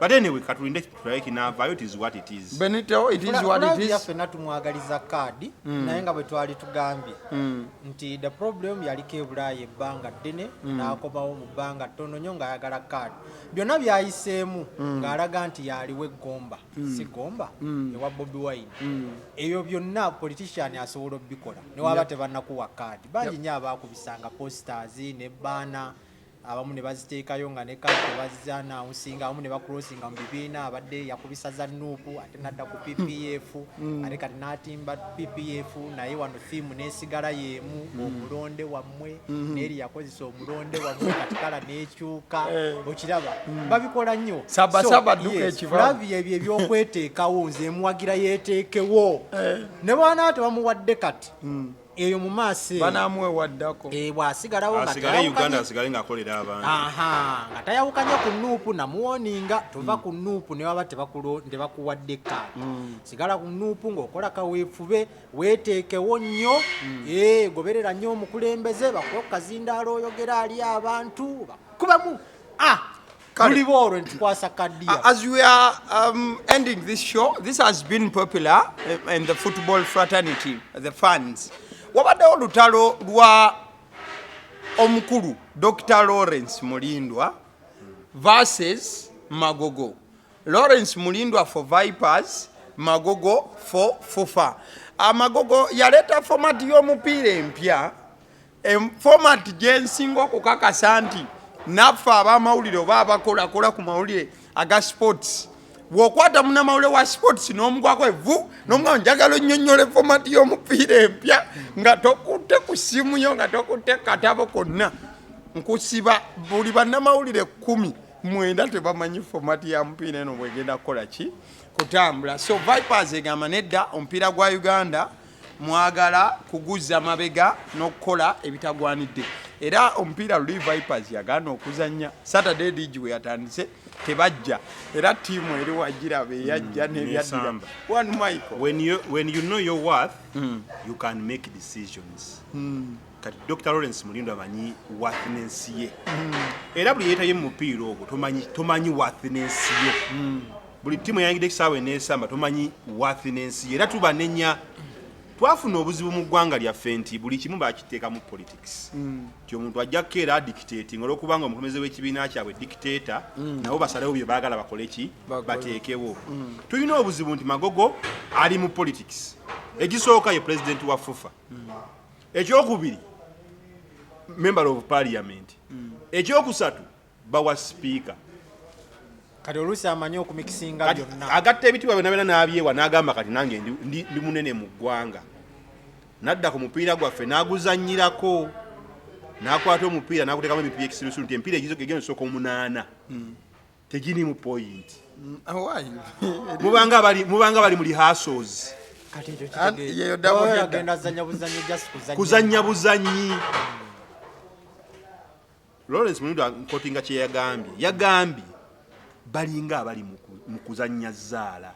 but anyway katulinde kitulaye kinaavaayo it is what it is.
Benito, it is what it is.
Fena tumwagaliza kadi naye nga bwe twali tugambye nti the problem yaliko ebulaaya ebbanga ddene n'akomawo mu bbanga ttono nnyo ng'ayagala kadi byonna byayiseemu ng'alaga nti yaliwo eggomba si gomba ewa Bobi Wine ebyo byonna politician asobola obbikola ne waba tebannakuwa kadi bangi nnyo abaakubisanga posters ne baana abamu ne baziteekayo nga ne kati bazanawusinga abamu ne bakrosinga mu bibiina abadde yakubisa za nuupu ate nadda ku ppf ate kati n'atimba ppf naye wano thimu n'esigala yeemu omulonde wammwe n'eri yakozesa omulonde wammwe kati kala n'ekyuka okiraba babikola nnyo
Saba dduka ekiva
labi ebyo ebyokweteekawo nze muwagira yeeteekewo ne bwana tebamuwadde kati eyo mu maaso
banamwewaddako
bw'asigalawo
Uganda asigale ng'akolera abantu
nga tayawukanye ku nuupu namuwoninga tova ku nuupu ne baba tebakuwadde kaati sigala ku nuupu ng'okola kaweefube weeteekewo nnyo goberera nnyo omukulembeze bakuwe ku kazindaalo oyogera ali abantu bakubamu
As we are ending this show, this has been popular in the football fraternity, the fans. Wabaddewo olutalo lwa omukulu Dr. Lawrence Mulindwa versus Magogo. Lawrence Mulindwa for Vipers, Magogo for FUFA. Magogo yaleta format y'omupiira empya, format gye nsinga okukakasa nti naffe abamawulire oba abakolakola ku mawulire aga sports bw'okwata munnamawulire wa sports n'omugwako evu n'omugamba njagala onnyonnyole fomati y'omupiira empya nga tokutte ku simu yo nga tokutte katabo konna nkusiba buli bannamawulire 19 tebamanyi fomati ya mupiira eno bwegenda kukola ki kutambula. So Vipers egamba nedda omupiira gwa Uganda mwagala kuguza mabega n'okukola ebitagwanidde. Era omupiira luli Vipers yagaana okuzannya Saturday League we yatandise tebajja era tiimu eri wagira be yajja n'ebyaddira. One Michael,
when you know your worth you can make decisions. Kati Dr. Lawrence Mulindwa amanyi worthiness ye era buli yeetaye mu mupiira ogwo tomanyi worthiness ye buli tiimu yangidde ekisaawe n'esamba tomanyi worthiness ye era tubanenya. Twafuna obuzibu mu ggwanga lyaffe nti buli kimu bakiteeka mu politics. Ti omuntu ajja kukeera dictating olw'okubanga omukulembeze w'ekibiina kyabwe dictator nabo basalewo bye baagala bakole ki bateekewo. Tulina obuzibu nti Magogo ali mu politics. Egisooka ye president wa FUFA. Ekyokubiri member of parliament. Ekyokusatu bawa speaker.
kati oluusi amanyi okumikisinga byonna
agatta ebitibwa byonna n'abyewa n'agamba kati nange ndi munene mu ggwanga. Nadda ku mupiira gwaffe n'aguzannyirako n'akwata omupiira n'aguteekamu emipiira ekisirusiru nti empiira egenda osooka 8 tegirimu point. Mubanga bali mu rehearsals
kati ekyo kitegeagenda azannya buzannyi just
kuzannya buzannyi. Lawrence Mulindwa nkotinga kye yagambye balinga abali mu kuzannya zaala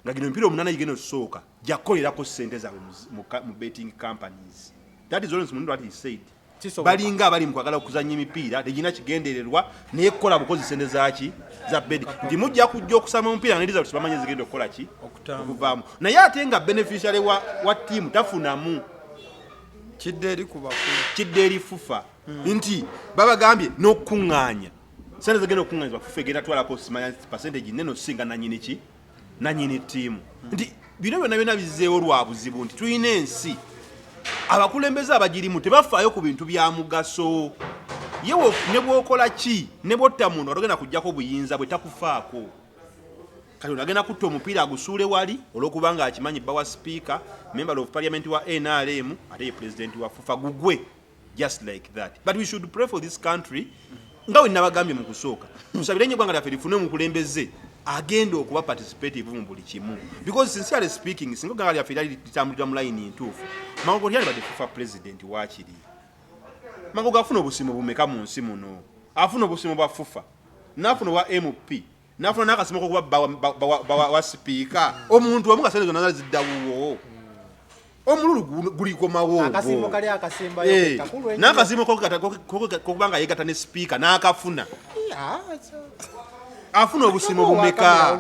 nga gino emipiira 8 gigenda osooka jakolerako ssente zaabwe mu betting companies. That is Lawrence Mulindwa what he said. Balinga abali mu kwagala okuzannya emipiira tegina kigendererwa nekola bukozi ssente zaki za betting nti mujja kujja okusama omupiira nga ndiza tubamanyi zigenda okukola ki okuvaamu naye ate nga beneficiary wa tiimu tafunamu kidde eri FUFA nti babagambye n'okuŋŋaanya sente zigenda okuŋŋaanyizibwa FUFA egenda twalako simanya percentage nene osinga nanyini tiimu nti bino byonna bizzeewo lwa buzibu nti tulina ensi abakulembeze abagirimu tebafaayo ku bintu bya mugaso. Yewe ne bw'okola ki ne bw'otta muntu atogenda kujjako buyinza bwe takufaako. Kati onagenda kutta omupiira agusuule wali olw'okubanga akimanyi bbawa speaker member of parliament wa NRM ate ye president wa FUFA gugwe just like that. But we should pray for this country nga wenna bagambye mu kusooka tusabire nnyo eggwanga lyaffe lifune omukulembeze agenda okuba participative mu buli kimu because sincerely speaking singa eggwanga lyaffe lyali litambulira mu layini ntuufu Magogo yalibadde FUFA president waakiri. Magogo afuna obusimu bumeka mu nsi muno. Afuna obusimu bwa FUFA n'afuna obwa MP n'afuna n'akasimu kokuba wa speaker omuntu omu kasente zonna ziddawuwo omululu gulikomawo
akasimu kali akasembayo kakulu
n'akasimu kokubanga yegatta ne speaker n'akafuna afuna obusimu bumeka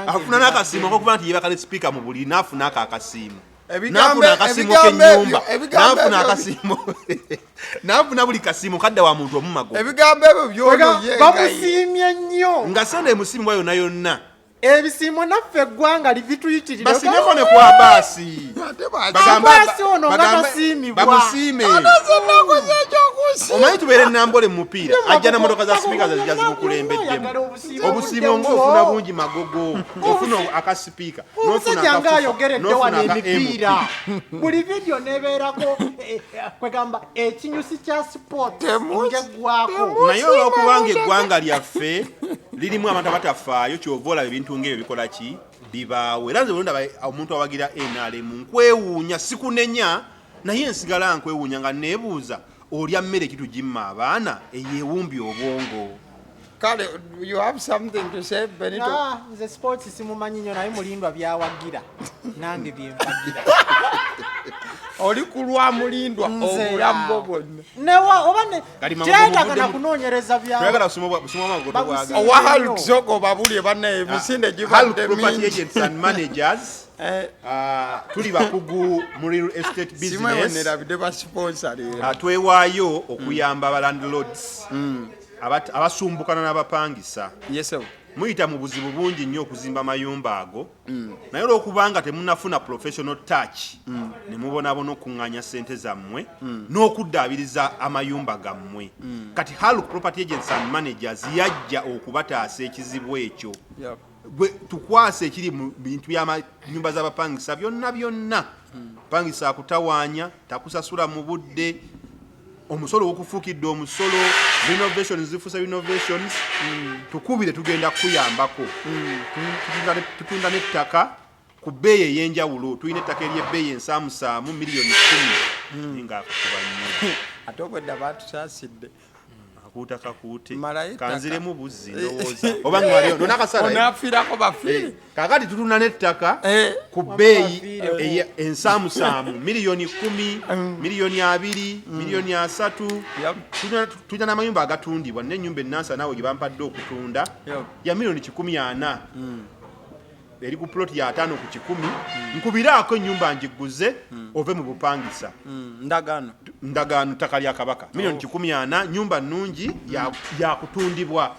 afuna n'akasimu kokuba nti yebaka ne speaker mu buli n'afuna akasimu n'afuna akasimu k'ennyumba n'afuna akasimu n'afuna buli kasimu kadda wa muntu omu Magogo
ebigambo ebyo by'ono
bamusiimye nnyo
nga sente emusimu yonna
ebisiimo naffe eggwanga libituyitirira
basimeko ne kwa basi
Abasi ono nga tasiimibwa.
bamusiime omanyi tubeere nambole mu mupiira ajja na motoka za sipiika zazija zimukulembeddemu obusiimo ng'ofuna bungi magogo ofuna akasipiika
omusajja ng'ayogeredde wano emipiira buli vidiyo nebeerako kwegamba ekinyusi kya sport ngeggwako
naye olwokubanga eggwanga lyaffe lirimu abantu abatafaayo kyova olaba ebintu ng'ebyo bikola ki bibaawo era nze bulondaba omuntu awagira NRM nkwewuunya sikunenya naye nsigala nkwewuunya nga neebuuza olya mmere kitugimma abaana eyeewumbye obwongo
kale you have something to say Benito
nze sports simumanyi nnyo naye mulindwa byawagira nange byempagira
oli kulwa mulindwa obulamu bwo bwonna
newa oba kyetaaga na kunoonyereza
tuyagala busoma amagoto bwaga
owahalukisogo babulye bannaye emisinde gibadde
property agents and managers tuli bakugu mu real estate business twewaayo okuyamba abalandlords abasumbukana n'abapangisa muyita mu buzibu bungi nnyo okuzimba amayumba ago naye olwokubanga temunafuna professional touch ne mubonaabona okuŋŋaanya ssente zammwe n'okuddaabiriza amayumba gammwe kati Haluk Property Agents and Managers yajja okubataasa ekizibu ekyo tukwase ekiri mu bintu by'amanyumba z'abapangisa byonna pangisa akutawaanya takusasula mu budde omusolo okufuukidde omusolo renovations zifuusa renovations tukubire tugenda kuyambako tutunda n'ettaka ku bbeeyi ey'enjawulo tulina ettaka ery'ebbeeyi ensaamusaamu miliyoni 10 nga akukuba nnyo
ate obwedda batusaasidde
kakuute kanziremu buzzi ndowooza oba ngaliyo nonakasala
onafiirako bafiire
kakati tutunda n'ettaka ku bbeeyi ensaamusaamu miliyoni 10 miliyoni 2 miliyoni 3 tulina n'amayumba agatundibwa n'ennyumba ennansa naawe gye bampadde okutunda ya miliyoni 140 eri ku ploti ya 5 ku 10 nkubiraako ennyumba njiguze ove mu bupangisa ndagaano ttaka lya kabaka miliyoni 140 nyumba nnungi yakutundibwa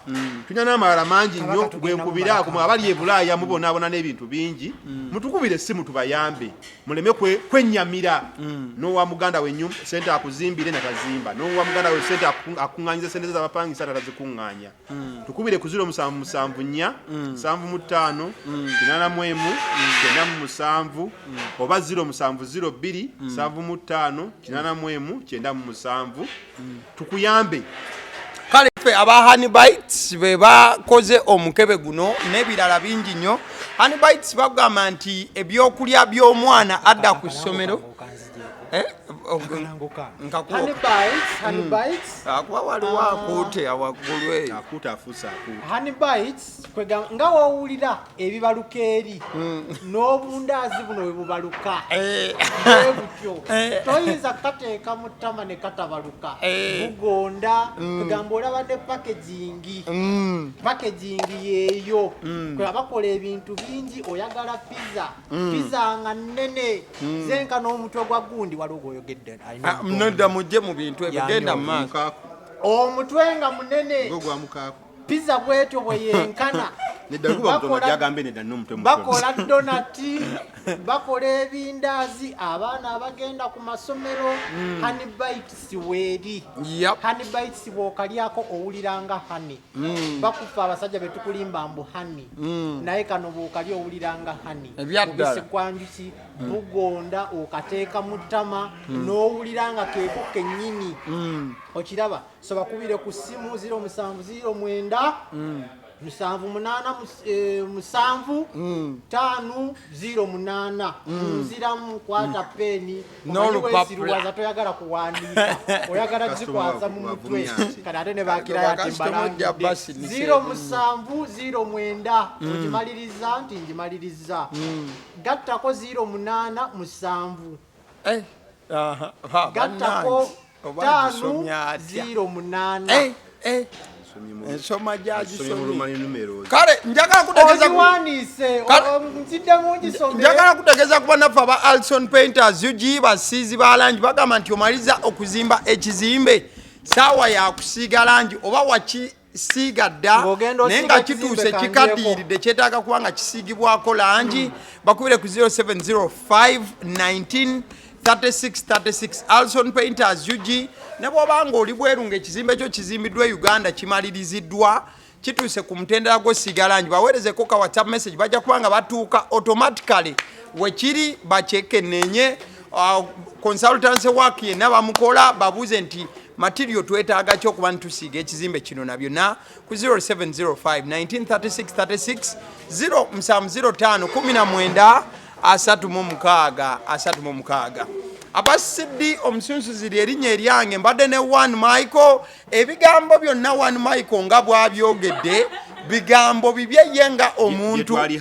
tulina n'amalala mangi nnyo gwenkubiraako abali e Bulaaya mubonaabona n'ebintu bingi mutukubire essimu tubayambe muleme kwennyamira n'owa muganda we sente akuzimbire natazimba n'owa muganda we sente akuŋŋaanyiza sente z'abapangisa tatazikuŋŋaanya tukubire ku 0774 75 8 9 oba 0702 75 8 9 tukuyambe
kale ffe aba Honeybites be bakoze omukebe guno n'ebirala bingi nnyo Honeybites bagamba nti ebyokulya by'omwana adda ku ssomero akuba waliwo akuute awaggulu eyo
Honeybites nga wowulira ebibaluka eri n'obundaazi buno we bubaluka butyo toyinza kukateeka mu ttama ne katabaluka bugonda kwegamba olabadde packaging yeeyo kweba bakola ebintu bingi oyagala pizza nga nnene zenka n'omutwe gwa gundi waliwo gwoyogedde
nodda mujje mu bintu ebyo genda mu maaso
omutwe nga munene pizza bwetyo bwe yenkana bakola donati bakola ebindaazi abaana abagenda ku masomero Honeybites weeri Honeybites bw'okalyako owuliranga honey bakufa abasajja betukulimba mbu honey naye kano bw'okalya owuliranga honey mubisi gwa njuki bugonda okateeka mu ttama n'owuliranga keeko kennyini okiraba so bakubire ku ssimu 0709 77508 nziramu kwata peni n'olupapula toyagala kuwandiika oyagala zikwasa mu mutwe kati ate ne bakira yati mbalangidde 0709 ogimaliriza nti ngimaliriza gattako 08 gattako 508
ensoma gyagisomye kale njagala kutegeeza kuba naffe aba Alson Painters UG basiizi ba langi bagamba nti omaliza okuzimba ekizimbe saawa yakusiiga langi oba kukisiiga dda naye nga kituuse kikaddiiridde kyetaaga kuba nga kisiigibwako langi bakubire ku 0705 19 36 Alson Painters UG ne bw'obanga oli bweru ng'ekizimbe kyo kizimbiddwa Uganda kimaliriziddwa kituuse ku mutendera gw'osiiga langi baweerezeko ka WhatsApp message bajja kuba nga batuuka automatically wekiri bakyekenenye consultancy work yenna bamukola babuuze nti material twetaaga ki okuba nitusiiga ekizimbe kino na byonna ku 0705 1936 0705 19 36 abasidi omusunsuzi erinnya eryange mbadde ne One Michael ebigambo byonna One Michael nga bwabyogedde bigambo bibye yenga omuntu
twali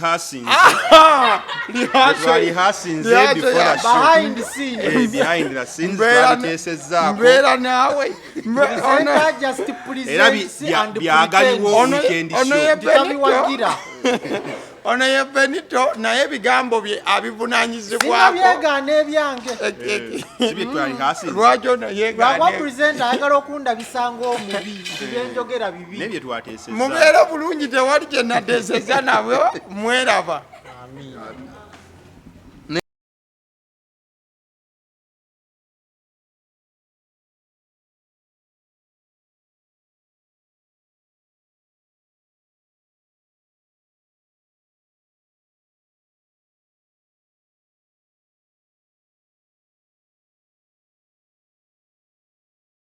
hasinze
behind the scene
behind the scenes twalitesezzaako
mbeera naawe
just
era
presents and
byagaliwo weekend show
ono ye Benito naye ebigambo bye abivunaanyizibwako
byegaana ebyange
sibye twali hasinze
lwaki ono yeegaana
presenta ayagala okundabisanga omubi byenjogera bibi
nebye twatesezza
mubeere bulungi tewali kye nateeseza nabyo mweraba.
Amin.